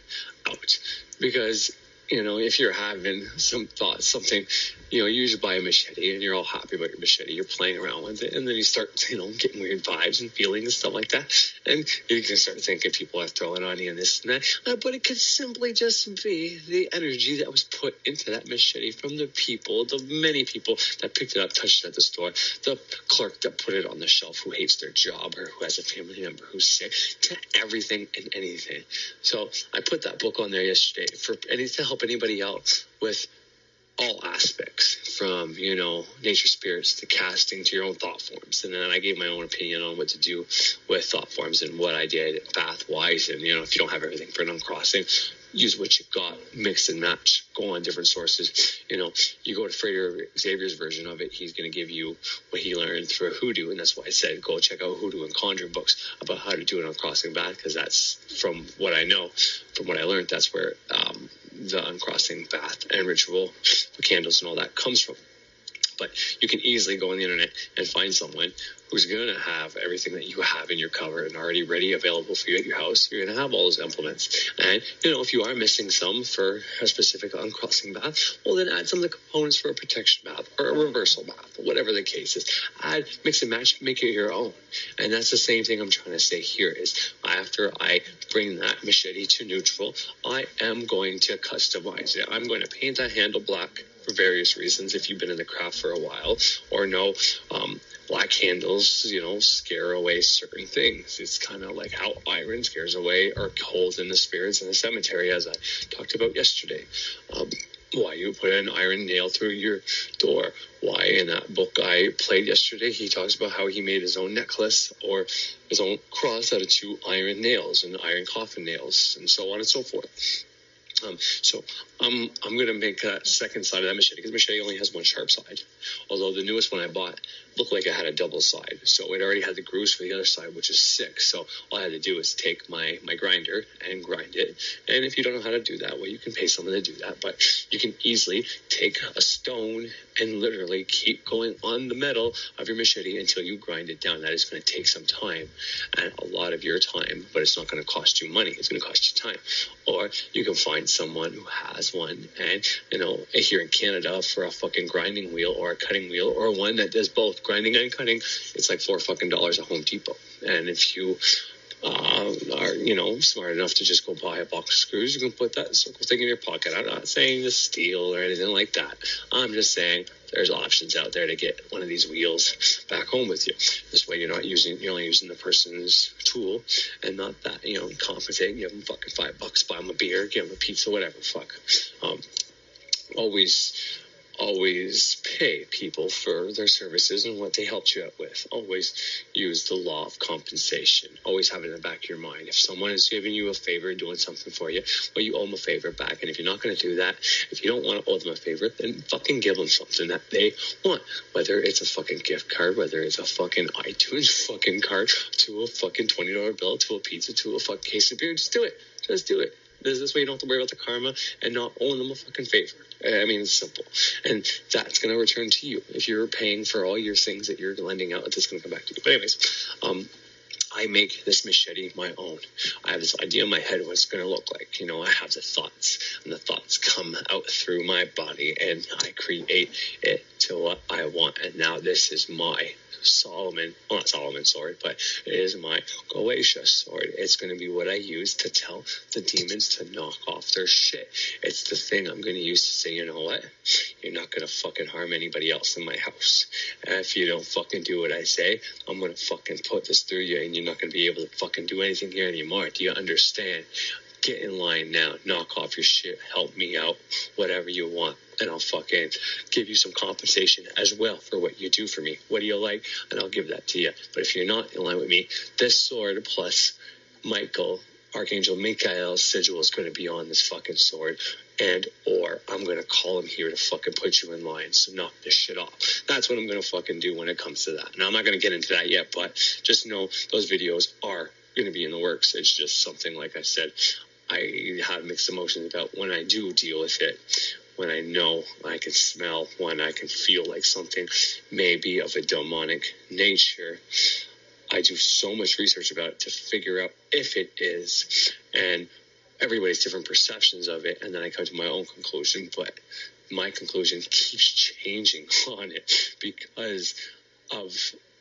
Speaker 4: out. Because, if you're having some thoughts, something, you usually buy a machete and you're all happy about your machete. You're playing around with it, and then you start, getting weird vibes and feelings and stuff like that. And you can start thinking people are throwing on you and this and that. But it could simply just be the energy that was put into that machete from the people, the many people that picked it up, touched it at the store, the clerk that put it on the shelf who hates their job or who has a family member who's sick, to everything and anything. So I put that book on there yesterday to help anybody out with all aspects, from, nature spirits to casting to your own thought forms. And then I gave my own opinion on what to do with thought forms and what I did path-wise. And, if you don't have everything for an uncrossing, use what you got, mix and match, go on different sources. You go to Frater Xavier's version of it, he's going to give you what he learned through hoodoo. And that's why I said go check out hoodoo and conjuring books about how to do an uncrossing bath, because that's, from what I know, from what I learned, that's where the uncrossing bath and ritual, the candles and all that comes from. But you can easily go on the internet and find someone who's going to have everything that you have in your cupboard and already ready, available for you at your house. You're going to have all those implements. And, if you are missing some for a specific uncrossing bath, well, then add some of the components for a protection bath or a reversal bath, whatever the case is. Add, mix and match, make it your own. And that's the same thing I'm trying to say here is, after I bring that machete to neutral, I am going to customize it. I'm going to paint that handle black for various reasons. If you've been in the craft for a while or know, black handles, scare away certain things. It's kind of like how iron scares away or holes in the spirits in the cemetery, as I talked about yesterday. Why you put an iron nail through your door. Why in that book I played yesterday, he talks about how he made his own necklace or his own cross out of 2 iron nails and iron coffin nails and so on and so forth. So I'm going to make that second side of that machete, because machete only has one sharp side. Although the newest one I bought looked like it had a double side. So it already had the grooves for the other side, which is 6. So all I had to do is take my grinder and grind it. And if you don't know how to do that, well, you can pay someone to do that. But you can easily take a stone and literally keep going on the metal of your machete until you grind it down. That is going to take some time and a lot of your time, but it's not going to cost you money. It's going to cost you time. Or you can find someone who has one, and here in Canada, for a fucking grinding wheel or a cutting wheel or one that does both grinding and cutting, it's like $4 at Home Depot. And if you are, smart enough to just go buy a box of screws, you can put that circle thing in your pocket. I'm not saying to steal or anything like that. I'm just saying there's options out there to get one of these wheels back home with you. This way you're only using the person's tool and not that, compensate, give them fucking $5, buy them a beer, give them a pizza, whatever, fuck. Always pay people for their services and what they helped you out with. Always use the law of compensation. Always have it in the back of your mind. If someone is giving you a favor, doing something for you, well, you owe them a favor back. And if you're not going to do that, if you don't want to owe them a favor, then fucking give them something that they want. Whether it's a fucking gift card, whether it's a fucking iTunes fucking card, to a fucking $20 bill, to a pizza, to a fucking case of beer, just do it. Just do it. This way you don't have to worry about the karma and not owing them a fucking favor. I mean, it's simple. And that's going to return to you. If you're paying for all your things that you're lending out, it's going to come back to you. But anyways, I make this machete my own. I have this idea in my head what it's going to look like. I have the thoughts, and the thoughts come out through my body, and I create it to what I want. And now this is my not Solomon sword, but it is my Goetia sword. It's going to be what I use to tell the demons to knock off their shit. It's the thing I'm going to use to say, you know what? You're not going to fucking harm anybody else in my house. And if you don't fucking do what I say, I'm going to fucking put this through you, and you're not going to be able to fucking do anything here anymore. Do you understand? Get in line now. Knock off your shit. Help me out. Whatever you want. And I'll fucking give you some compensation as well for what you do for me. What do you like? And I'll give that to you. But if you're not in line with me, this sword plus Archangel Michael's sigil is going to be on this fucking sword. Or I'm going to call him here to fucking put you in line. So knock this shit off. That's what I'm going to fucking do when it comes to that. Now, I'm not going to get into that yet, but just know those videos are going to be in the works. It's just something, like I said, I have mixed emotions about when I do deal with it. When I know, I can smell, when I can feel like something may be of a demonic nature. I do so much research about it to figure out if it is, and everybody's different perceptions of it, and then I come to my own conclusion, but my conclusion keeps changing on it because of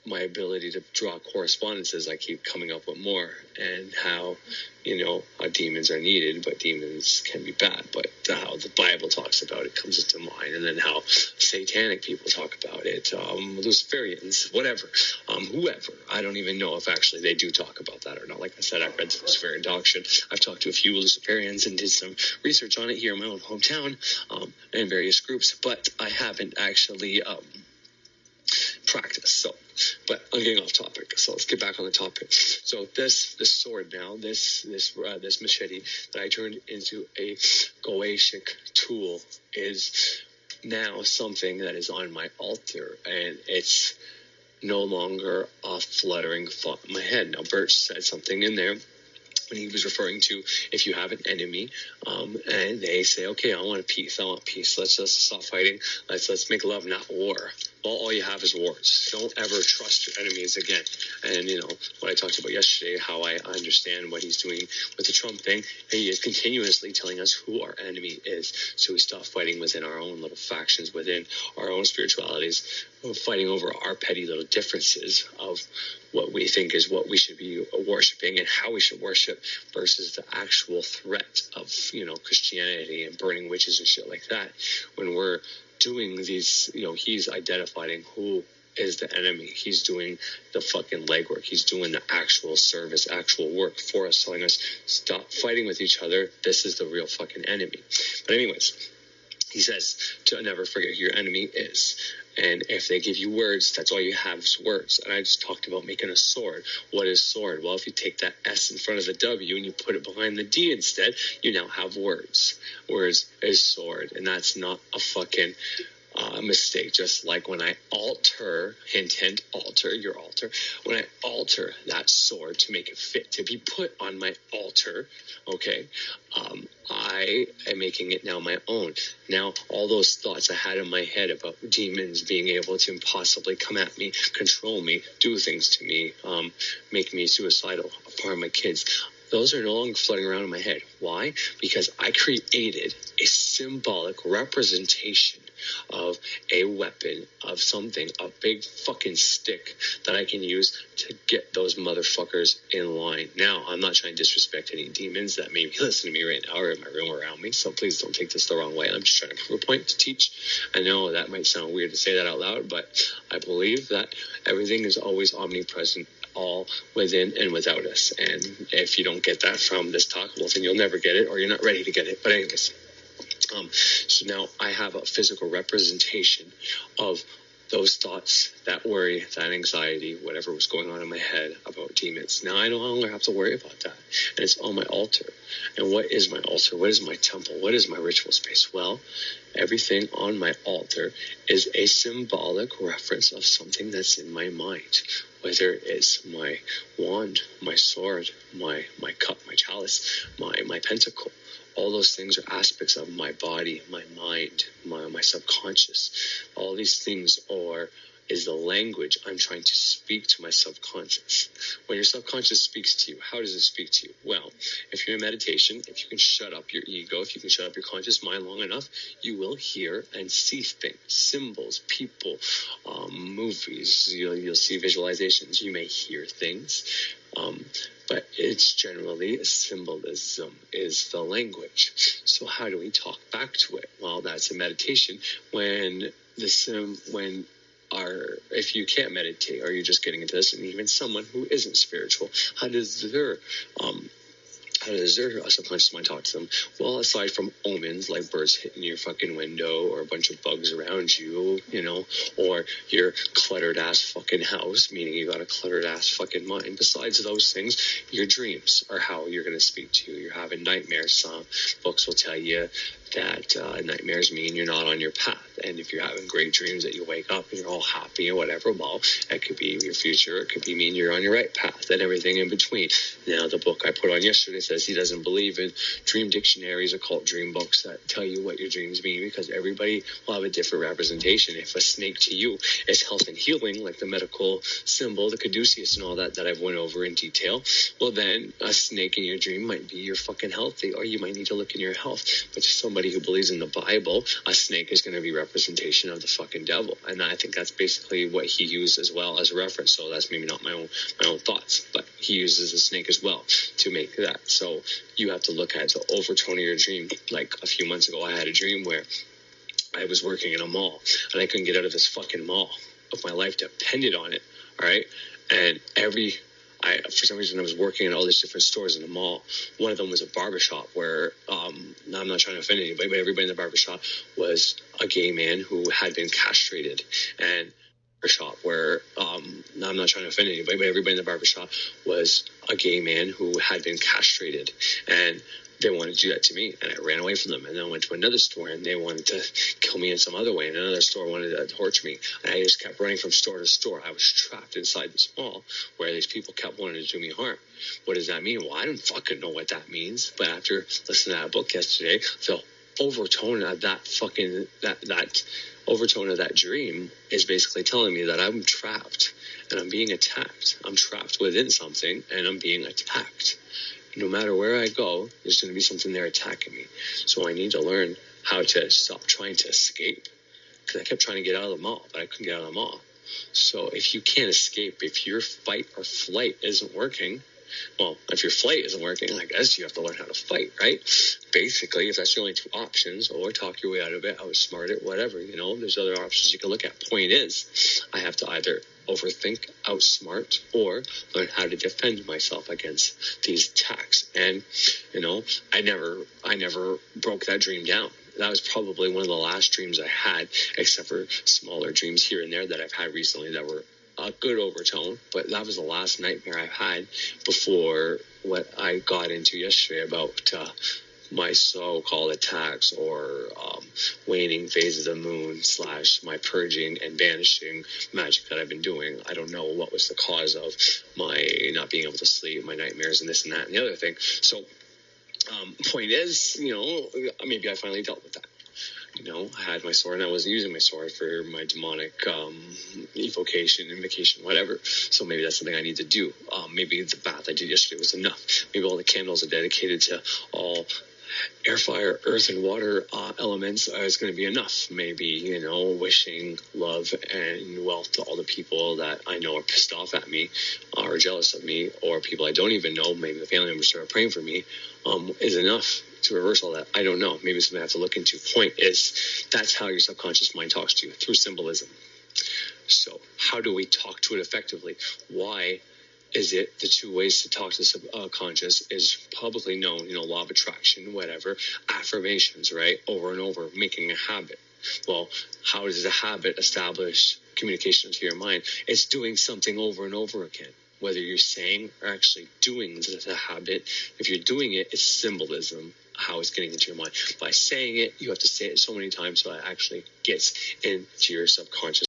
Speaker 4: my ability to draw correspondences. I keep coming up with more, and how demons are needed, but demons can be bad, but how the Bible talks about it comes into mind, and then how satanic people talk about it, Luciferians, whatever, whoever. I don't even know if actually they do talk about that or not. Like I said, I've read the Luciferian doctrine. I've talked to a few Luciferians and did some research on it here in my own hometown, in various groups, but I haven't actually practice. But I'm getting off topic, so let's get back on the topic. So this sword now, this machete that I turned into a Goetic tool is now something that is on my altar, and it's no longer a fluttering thought in my head. Now, Birch said something in there when he was referring to if you have an enemy, and they say, okay, I want peace, let's just stop fighting, let's make love, not war. Well, all you have is wars. Don't ever trust your enemies again. And what I talked about yesterday, how I understand what he's doing with the Trump thing, he is continuously telling us who our enemy is, so we stop fighting within our own little factions, within our own spiritualities, fighting over our petty little differences of what we think is what we should be worshiping and how we should worship versus the actual threat of, Christianity and burning witches and shit like that. When we're doing these, he's identifying who is the enemy. He's doing the fucking legwork. He's doing the actual service, actual work for us, telling us, stop fighting with each other. This is the real fucking enemy. But anyways, he says to never forget who your enemy is. And if they give you words, that's all you have is words. And I just talked about making a sword. What is sword? Well, if you take that S in front of the W and you put it behind the D instead, you now have words. Words is sword. And that's not a fucking mistake. Just like when I alter, hint, alter your altar. When I alter that sword to make it fit to be put on my altar, okay, I am making it now my own. Now, all those thoughts I had in my head about demons being able to impossibly come at me, control me, do things to me, make me suicidal, harm my kids, those are no longer floating around in my head. Why? Because I created a symbolic representation of a weapon, of something, a big fucking stick that I can use to get those motherfuckers in line. Now, I'm not trying to disrespect any demons that may be listening to me right now or in my room around me, so please don't take this the wrong way. I'm just trying to prove a point to teach. I know that might sound weird to say that out loud, but I believe that everything is always omnipresent, all within and without us. And if you don't get that from this talk, well, then you'll never get it, or you're not ready to get it. But anyways, so now I have a physical representation of those thoughts, that worry, that anxiety, whatever was going on in my head about demons. Now I no longer have to worry about that. And it's on my altar. And what is my altar? What is my temple? What is my ritual space? Well, everything on my altar is a symbolic reference of something that's in my mind. Whether it's my wand, my sword, my cup, my chalice, my pentacle. All those things are aspects of my body, my mind, my subconscious. All these things is the language I'm trying to speak to my subconscious. When your subconscious speaks to you, how does it speak to you? Well, if you're in meditation, if you can shut up your ego, if you can shut up your conscious mind long enough, you will hear and see things, symbols, people, movies. You'll see visualizations. You may hear things. But it's generally symbolism is the language. So how do we talk back to it? Well, that's a meditation. If you can't meditate or you're just getting into this, and even someone who isn't spiritual, how does their subconscious mind talk to them? Well, aside from omens like birds hitting your fucking window or a bunch of bugs around you, or your cluttered ass fucking house, meaning you got a cluttered ass fucking mind. Besides those things, your dreams are how you're going to speak to you. You're having nightmares. Some books will tell you that nightmares mean you're not on your path. And if you're having great dreams that you wake up and you're all happy or whatever, well, it could be your future. It could mean you're on your right path and everything in between. Now, the book I put on yesterday says he doesn't believe in dream dictionaries, occult dream books that tell you what your dreams mean, because everybody will have a different representation. If a snake to you is health and healing, like the medical symbol, the caduceus and all that I've went over in detail, well, then a snake in your dream might be you're fucking healthy, or you might need to look in your health. But to somebody who believes in the Bible, a snake is going to be representation of the fucking devil. And I think that's basically what he used as well as a reference. So that's maybe not my own thoughts, but he uses the snake as well to make that. So you have to look at the overtone of your dream. Like a few months ago, I had a dream where I was working in a mall and I couldn't get out of this fucking mall. If my life depended on it, all right? And for some reason, I was working in all these different stores in the mall. One of them was a barbershop where, now I'm not trying to offend anybody, but everybody in the barbershop was a gay man who had been castrated. And barbershop where, now I'm not trying to offend anybody, but everybody in the barbershop was a gay man who had been castrated. And they wanted to do that to me, and I ran away from them. And then I went to another store, and they wanted to kill me in some other way. And another store wanted to torture me. And I just kept running from store to store. I was trapped inside this mall where these people kept wanting to do me harm. What does that mean? Well, I don't fucking know what that means. But after listening to that book yesterday, the overtone of that overtone of that dream is basically telling me that I'm trapped and I'm being attacked. I'm trapped within something, and I'm being attacked. No matter where I go, there's going to be something there attacking me. So I need to learn how to stop trying to escape. Because I kept trying to get out of the mall, but I couldn't get out of the mall. So if you can't escape, if your fight or flight isn't working, well, if your flight isn't working, I guess you have to learn how to fight, right? Basically, if that's the only two options, or talk your way out of it, outsmart it, whatever, there's other options you can look at. Point is, I have to either overthink, outsmart, or learn how to defend myself against these attacks. And, I never broke that dream down. That was probably one of the last dreams I had, except for smaller dreams here and there that I've had recently that were a good overtone, but that was the last nightmare I've had before what I got into yesterday about my so-called attacks or waning phases of the moon / my purging and banishing magic that I've been doing. I don't know what was the cause of my not being able to sleep, my nightmares and this and that and the other thing. So point is, maybe I finally dealt with that. I had my sword and I wasn't using my sword for my demonic invocation, whatever. So maybe that's something I need to do. Maybe the bath I did yesterday was enough. Maybe all the candles are dedicated to all air, fire, earth, and water elements is going to be enough. Maybe, wishing love and wealth to all the people that I know are pissed off at me or jealous of me, or people I don't even know, maybe the family members start praying for me, is enough to reverse all that. I don't know. Maybe something I have to look into. Point is, that's how your subconscious mind talks to you, through symbolism. So how do we talk to it effectively? Why is it the two ways to talk to the subconscious is publicly known, law of attraction, whatever, affirmations, right? Over and over, making a habit. Well, how does a habit establish communication to your mind? It's doing something over and over again. Whether you're saying or actually doing the habit, if you're doing it, it's symbolism, how it's getting into your mind. By saying it, you have to say it so many times so it actually gets into your subconscious.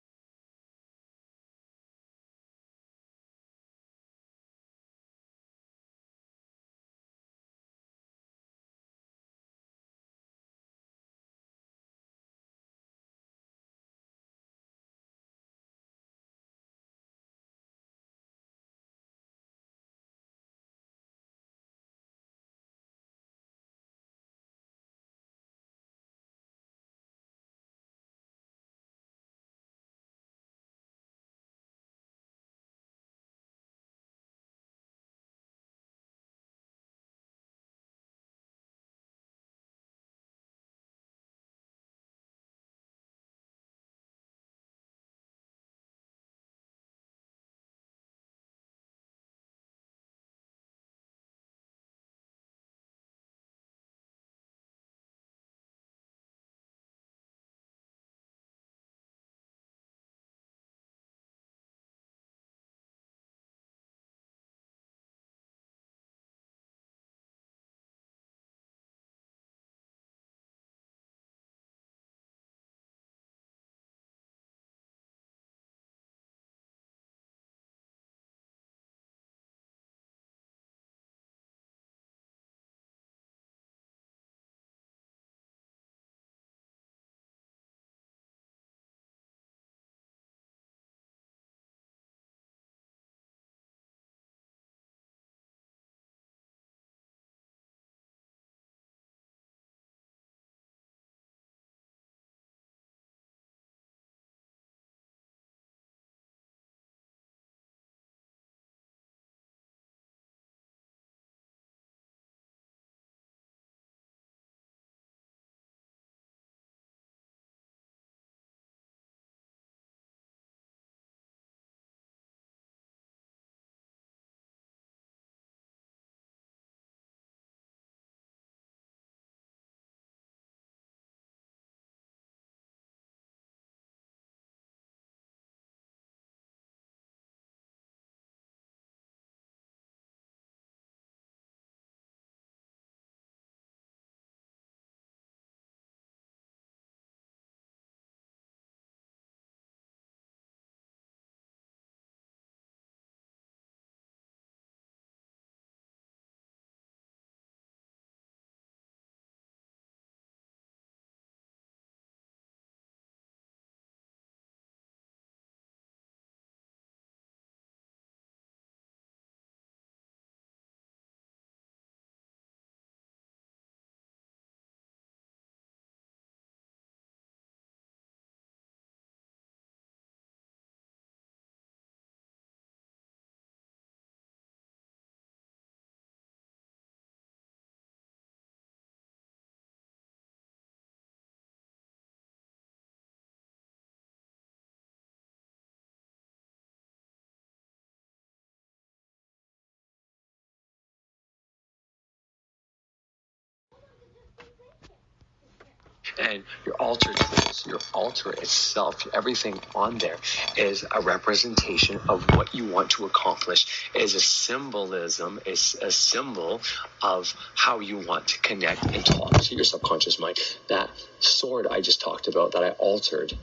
Speaker 4: And your altar tools, your altar itself, everything on there is a representation of what you want to accomplish. It is a symbolism, it's a symbol of how you want to connect and talk to your subconscious mind. That sword I just talked about, that I altered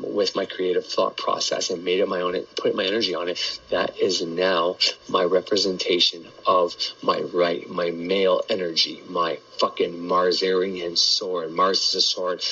Speaker 4: with my creative thought process and made it my own, put my energy on it, that is now my representation of my male energy, my fucking Marsarian sword. Mars is a sword.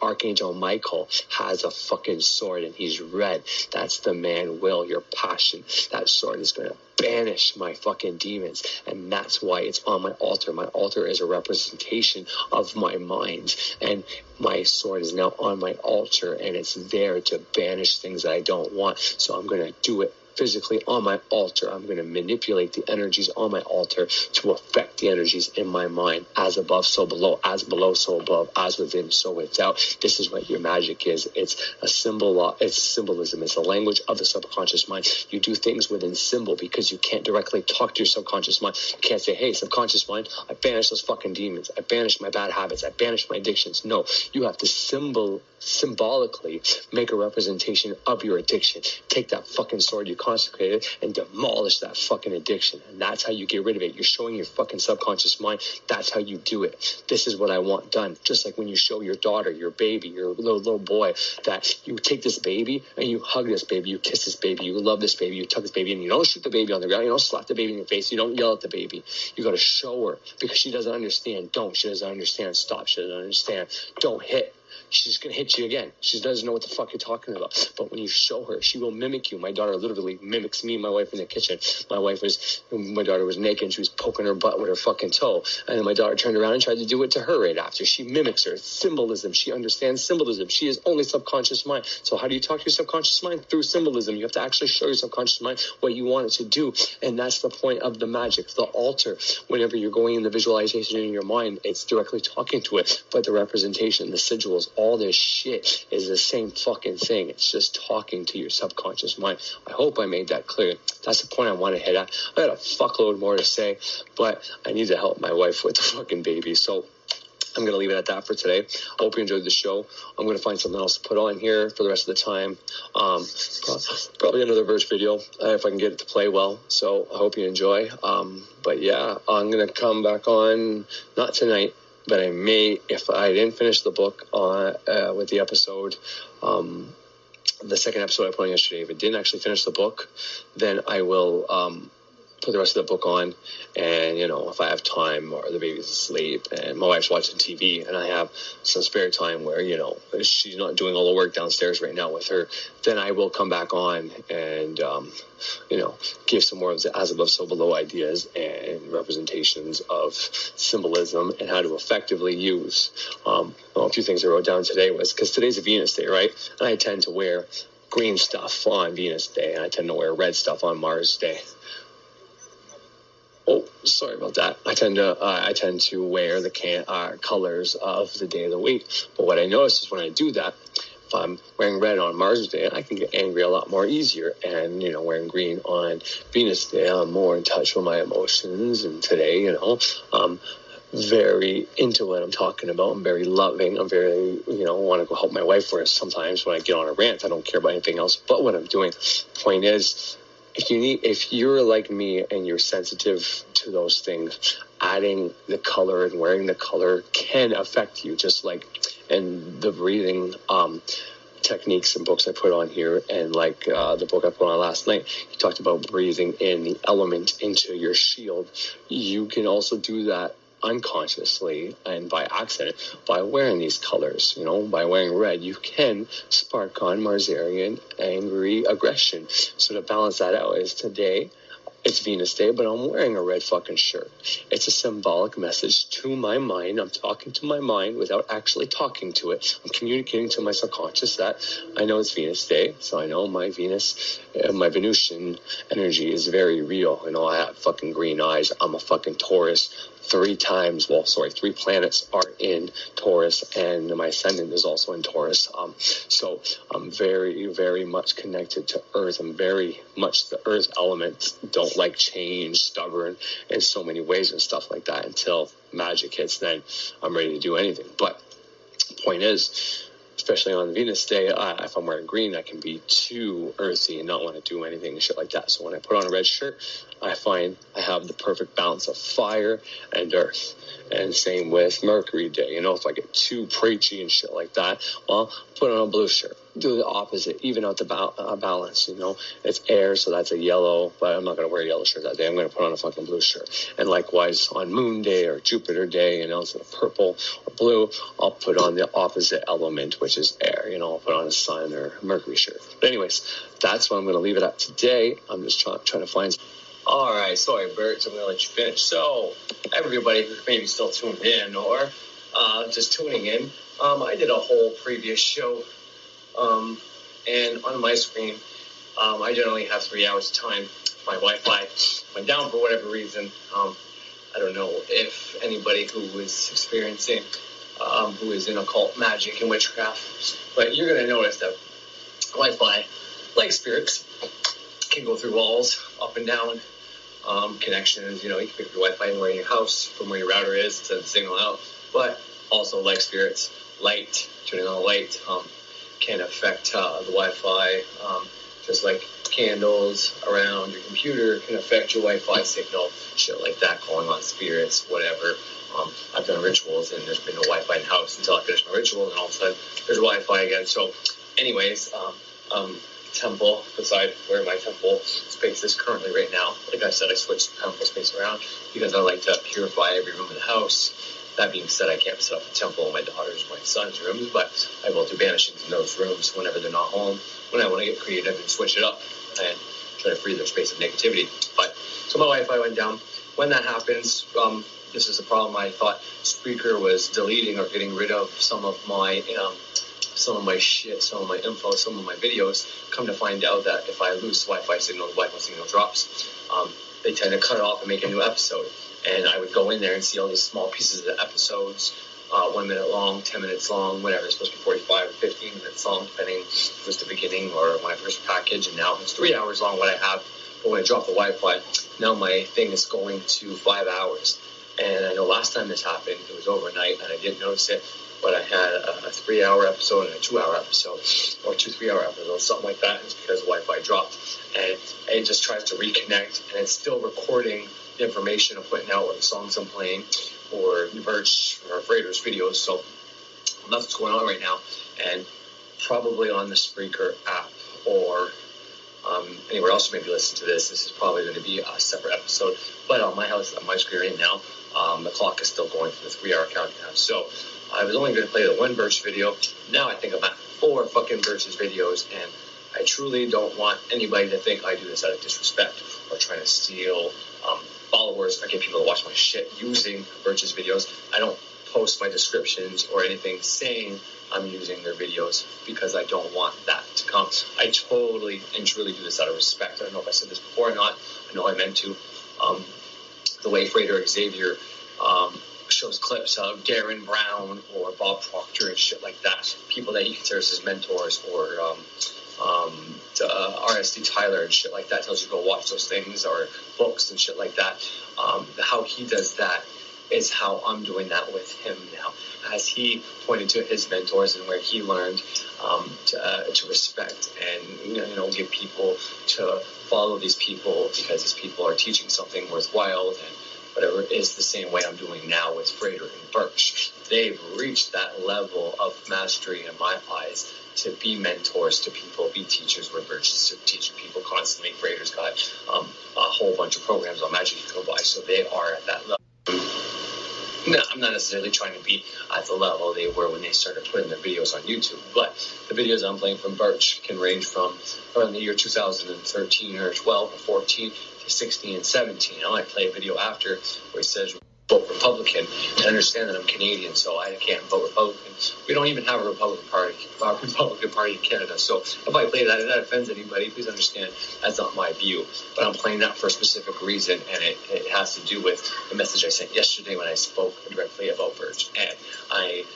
Speaker 4: Archangel Michael has a fucking sword and he's red. That's the man will, your passion. That sword is going to banish my fucking demons. And that's why it's on my altar. My altar is a representation of my mind, and my sword is now on my altar, and it's there to banish things that I don't want. So I'm going to do it physically on my altar. I'm going to manipulate the energies on my altar to affect the energies in my mind. As above, so below. As below, so above. As within, so without. This is what your magic is. It's a symbol. It's symbolism. It's a language of the subconscious mind. You do things within symbol because you can't directly talk to your subconscious mind. You can't say, hey, subconscious mind, I banish those fucking demons. I banish my bad habits. I banish my addictions. No, you have to symbolically make a representation of your addiction. Take that fucking sword you consecrated and demolish that fucking addiction. And that's how you get rid of it. You're showing your fucking subconscious mind. That's how you do it. This is what I want done. Just like when you show your daughter, your baby, your little boy, that you take this baby and you hug this baby, you kiss this baby, you love this baby, you tuck this baby, and you don't shoot the baby on the ground, you don't slap the baby in the face, you don't yell at the baby. You got to show her because she doesn't understand. She doesn't understand. Stop. She doesn't understand. Don't hit. She's going to hit you again. She doesn't know what the fuck you're talking about. But when you show her, she will mimic you. My daughter literally mimics me and my wife in the kitchen. My daughter was naked and she was poking her butt with her fucking toe. And then my daughter turned around and tried to do it to her right after. She mimics her. It's symbolism. She understands symbolism. She is only subconscious mind. So how do you talk to your subconscious mind? Through symbolism. You have to actually show your subconscious mind what you want it to do. And that's the point of the magic. The altar, whenever you're going in the visualization in your mind, it's directly talking to it. But the representation, the sigils, all this shit is the same fucking thing. It's just talking to your subconscious mind. I hope I made that clear. That's the point I want to hit at. I got a fuckload more to say, but I need to help my wife with the fucking baby. So I'm going to leave it at that for today. I hope you enjoyed the show. I'm going to find something else to put on here for the rest of the time. Probably another verse video if I can get it to play well. So I hope you enjoy. But yeah, I'm going to come back on, not tonight, but I may, if I didn't finish the book with the episode, the second episode I put on yesterday, if it didn't actually finish the book, then I will put the rest of the book on. And, if I have time or the baby's asleep and my wife's watching TV and I have some spare time where, she's not doing all the work downstairs right now with her, then I will come back on and, give some more of the as above, so below ideas and representations of symbolism and how to effectively use. A few things I wrote down today was because today's a Venus day, right? And I tend to wear green stuff on Venus day and I tend to wear red stuff on Mars day. Oh, sorry about that. I tend to wear the colors of the day of the week. But what I notice is when I do that, if I'm wearing red on Mars Day, I can get angry a lot more easier. And, wearing green on Venus Day, I'm more in touch with my emotions. And today, I'm very into what I'm talking about. I'm very loving. I'm very, want to go help my wife, whereas sometimes when I get on a rant, I don't care about anything else but what I'm doing. Point is, if you're like me and you're sensitive to those things, adding the color and wearing the color can affect you, just like in the breathing techniques and books I put on here, and like the book I put on last night, he talked about breathing in the element into your shield. You can also do that unconsciously and by accident by wearing these colors. By wearing red, you can spark on Marsarian angry aggression. So to balance that out is today it's Venus Day, but I'm wearing a red fucking shirt. It's a symbolic message to my mind. I'm talking to my mind without actually talking to it. I'm communicating to my subconscious that I know it's Venus Day, so I know my Venusian energy is very real. I have fucking green eyes. I'm a fucking Taurus. 3 planets are in Taurus, and my ascendant is also in Taurus. So I'm very, very much connected to Earth. I'm very much the Earth element. Don't like change, stubborn in so many ways and stuff like that. Until magic hits, then I'm ready to do anything. But point is, especially on Venus Day, if I'm wearing green, I can be too earthy and not want to do anything and shit like that. So when I put on a red shirt, I find I have the perfect balance of fire and earth. And same with Mercury Day. If I get too preachy and shit like that, well, put on a blue shirt. Do the opposite. Even out the balance, It's air, so that's a yellow, but I'm not going to wear a yellow shirt that day. I'm going to put on a fucking blue shirt. And likewise, on Moon Day or Jupiter Day, instead of purple or blue, I'll put on the opposite element, which is air. I'll put on a Sun or Mercury shirt. But anyways, that's what I'm going to leave it at today. I'm just trying to find
Speaker 2: All right, sorry, Bert, I'm going to let you finish. So, everybody who's maybe still tuned in or just tuning in, I did a whole previous show, and on my screen, I generally have 3 hours of time. My Wi-Fi went down for whatever reason. I don't know if anybody who is experiencing, who is in occult magic and witchcraft, but you're going to notice that Wi-Fi, like spirits, can go through walls, up and down. Connections, you can pick up your Wi-Fi anywhere in your house from where your router is, send the signal out. But also, like spirits, light, turning on the light, can affect the Wi-Fi. Just like candles around your computer can affect your Wi-Fi signal, shit like that, calling on spirits, whatever. I've done rituals and there's been no Wi-Fi in the house until I finish my ritual, and all of a sudden there's Wi-Fi again. So, anyways, temple beside where my temple space is currently right now. Like I said, I switched the temple space around because I like to purify every room in the house. That being said, I can't set up a temple in my daughter's or my son's rooms, but I will do banishings in those rooms whenever they're not home, when I want to get creative and switch it up and try to free their space of negativity. But so my Wi-Fi went down. When that happens, this is a problem. I thought Spreaker was deleting or getting rid of some of my shit, some of my info, some of my videos. Come to find out that if I lose the Wi-Fi signal drops. They tend to cut it off and make a new episode. And I would go in there and see all these small pieces of episodes, 1 minute long, 10 minutes long, whatever. It's supposed to be 45 or 15 minutes long, depending if it was the beginning or when I first packaged. And now it's 3 hours long what I have. But when I drop the Wi-Fi, now my thing is going to 5 hours. And I know last time this happened, it was overnight, and I didn't notice it. But I had a 3 hour episode and a 2 hour episode, or 2 3 hour episodes, something like that. And it's because the Wi-Fi dropped. And it just tries to reconnect, and it's still recording the information I'm putting out, or the songs I'm playing, or Birch or Frater's videos. So that's what's going on right now. And probably on the Spreaker app or anywhere else you may be listening to this is probably going to be a separate episode. But on my house, on my screen right now, the clock is still going for the 3 hour countdown. So I was only going to play the one Birch video. Now I think I'm at 4 fucking Birch's videos, and I truly don't want anybody to think I do this out of disrespect or trying to steal followers or get people to watch my shit using Birch's videos. I don't post my descriptions or anything saying I'm using their videos because I don't want that to come. I totally and truly do this out of respect. I don't know if I said this before or not. I know I meant to. The way Frater Xavier shows clips of Darren Brown or Bob Proctor and shit like that, people that he considers his mentors, or R.S.D. Tyler and shit like that, tells you to go watch those things, or books and shit like that. How he does that is how I'm doing that with him now, as he pointed to his mentors and where he learned to respect and give people to follow these people, because these people are teaching something worthwhile, and whatever is the same way I'm doing now with Frater and Birch. They've reached that level of mastery in my eyes to be mentors to people, be teachers, where Birch is teaching people constantly. Frater's got a whole bunch of programs on magic you can go by, so they are at that level. No, I'm not necessarily trying to be at the level they were when they started putting their videos on YouTube, but the videos I'm playing from Birch can range from around the year 2013 or 12 or 14 to 16 and 17. I might play a video after where he says vote Republican, and understand that I'm Canadian, so I can't vote Republican. We don't even have a Republican Party in Canada, so if I play that and that offends anybody, please understand that's not my view. But I'm playing that for a specific reason, and it has to do with the message I sent yesterday when I spoke directly about Birch. And I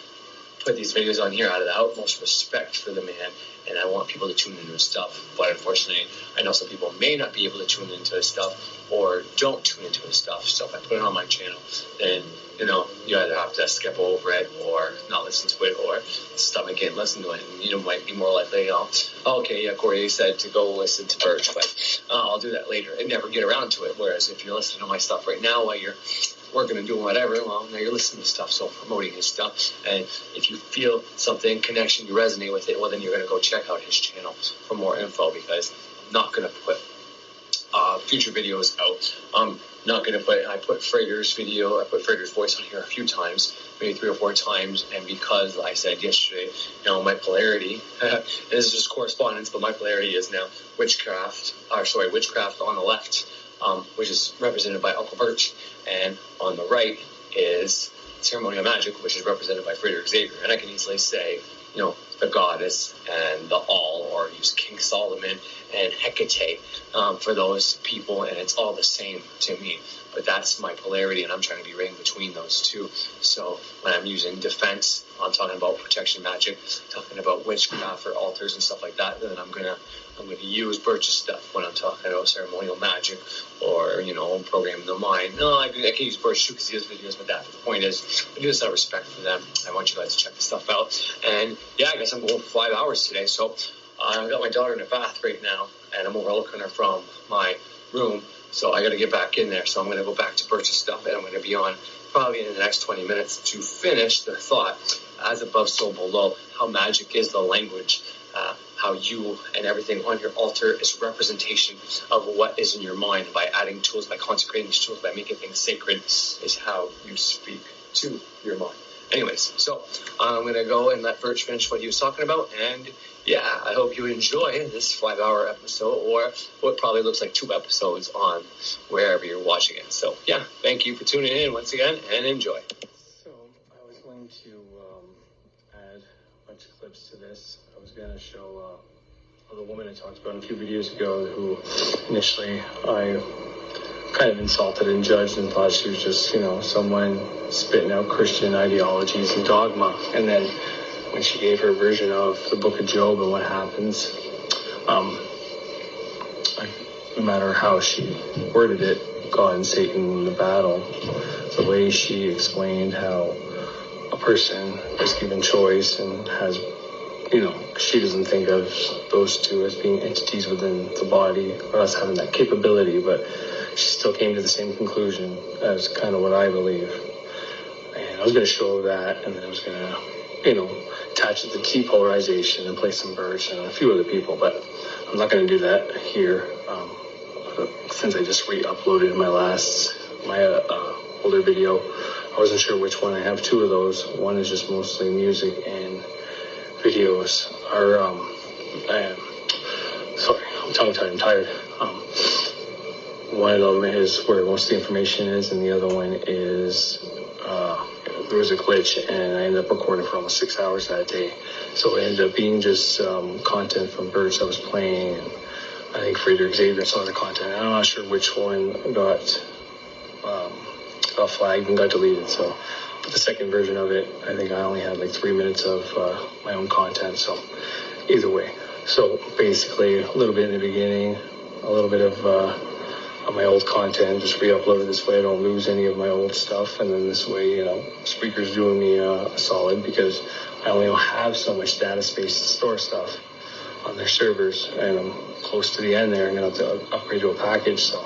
Speaker 2: put these videos on here out of the utmost respect for the man, and I want people to tune into his stuff. But unfortunately, I know some people may not be able to tune into his stuff or don't tune into his stuff. So if I put it on my channel, then, you either have to skip over it or not listen to it, or stomach it and listen to it. And you might be more likely, okay, yeah, Corey said to go listen to Birch, but I'll do that later and never get around to it. Whereas if you're listening to my stuff right now while you're working and doing whatever, well, now you're listening to stuff, so I'm promoting his stuff. And if you feel something, connection, you resonate with it, well, then you're going to go check out his channel for more info, because I'm not going to put future videos out. I'm not going to I put Frater's voice on here a few times, maybe 3 or 4 times, and because I said yesterday, my polarity, this is just correspondence, but my polarity is now witchcraft on the left, which is represented by Uncle Birch, and on the right is ceremonial magic, which is represented by Friedrich Xavier. And I can easily say, the goddess and the all, or use King Solomon and Hecate for those people, and it's all the same to me. But that's my polarity, and I'm trying to be right in between those two. So when I'm using defense, I'm talking about protection magic, talking about witchcraft or altars and stuff like that, then I'm gonna use Birch's stuff when I'm talking about ceremonial magic or, programming the mind. No, I can use Birch too because he has videos with that. But the point is, I do this out of respect for them. I want you guys to check this stuff out. And yeah, I guess I'm going for 5 hours today. So I've got my daughter in the bath right now, and I'm overlooking her from my room. So I got to get back in there. So I'm going to go back to Birch's stuff, and I'm going to be on probably in the next 20 minutes to finish the thought, as above, so below, how magic is the language, how you and everything on your altar is representation of what is in your mind. By adding tools, by consecrating these tools, by making things sacred, is how you speak to your mind. Anyways, so I'm going to go and let Birch finish what he was talking about, and yeah, I hope you enjoy this 5-hour episode, or what probably looks like 2 episodes on wherever you're watching it. So yeah, thank you for tuning in once again, and enjoy.
Speaker 3: So I was going to add a bunch of clips to this. I was going to show the woman I talked about a few videos ago, who initially I kind of insulted and judged and thought she was just, someone spitting out Christian ideologies and dogma. And then when she gave her version of the book of Job and what happens, no matter how she worded it, God and Satan in the battle, the way she explained how a person is given choice and has, she doesn't think of those two as being entities within the body or us having that capability, but she still came to the same conclusion as kind of what I believe. And I was going to show that, and then I was going to, attach it to depolarization and play some Birch and a few other people, but I'm not going to do that here since I just re-uploaded my older video. I wasn't sure which one. I have 2 of those. One is just mostly music and videos. Sorry, I'm tongue-tied, I'm tired. One of them is where most of the information is, and the other one is there was a glitch, and I ended up recording for almost 6 hours that day. So it ended up being just content from Birch I was playing, and I think Friedrich Xavier and some other content. I'm not sure which one got flagged and got deleted. So, but the second version of it, I think I only had like 3 minutes of my own content. So either way. So basically, a little bit in the beginning, a little bit of my old content, just re-uploaded this way I don't lose any of my old stuff, and then this way, Spreaker's doing me a solid, because I only have so much data space to store stuff on their servers, and I'm close to the end there. I'm going to have to upgrade to a package, so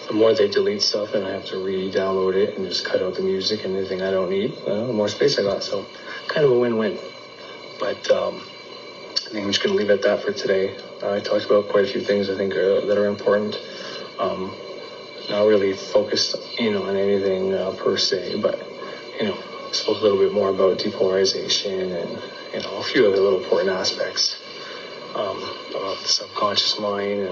Speaker 3: the more they delete stuff and I have to re-download it and just cut out the music and anything I don't need, the more space I got, so kind of a win-win. But I think I'm just going to leave it at that for today. I talked about quite a few things I think that are important. Not really focused, on anything per se, but, spoke a little bit more about depolarization and, a few other little important aspects about the subconscious mind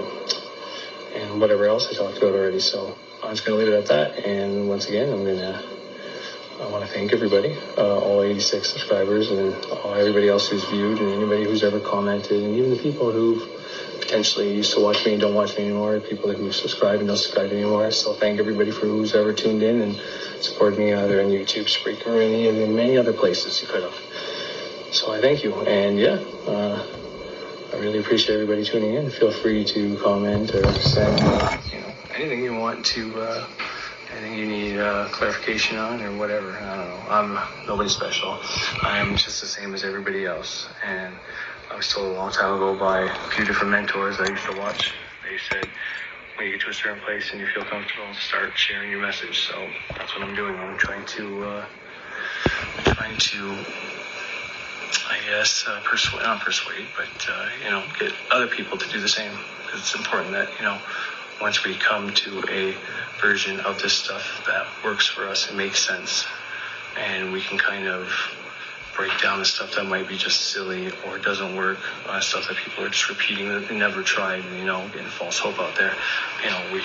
Speaker 3: and whatever else I talked about already. So I'm just going to leave it at that. And once again, I want to thank everybody, all 86 subscribers, and everybody else who's viewed, and anybody who's ever commented, and even the people who've potentially used to watch me and don't watch me anymore, people who subscribe and don't subscribe anymore. So thank everybody for who's ever tuned in and supported me either on YouTube, Spreaker, or any of the many other places you could have. So I thank you, and yeah, I really appreciate everybody tuning in. Feel free to comment or send anything you want to, anything you need clarification on or whatever. I don't know. I'm nobody special. I'm just the same as everybody else, and I was told a long time ago by a few different mentors I used to watch. They said, when you get to a certain place and you feel comfortable, start sharing your message. So that's what I'm doing. I'm trying to I guess, not persuade, but, get other people to do the same. Because it's important that, once we come to a version of this stuff that works for us and makes sense, and we can kind of break down the stuff that might be just silly or doesn't work, stuff that people are just repeating that they never tried, and, getting false hope out there. We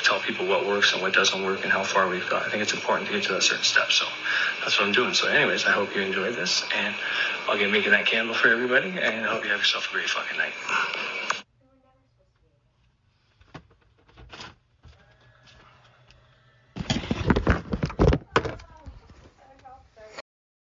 Speaker 5: tell people what works and what doesn't work and how far we've got. I think it's important to get to that certain step. So that's what I'm doing. So anyways, I hope you enjoyed this, and I'll get making that candle for everybody, and I hope you have yourself a great fucking night.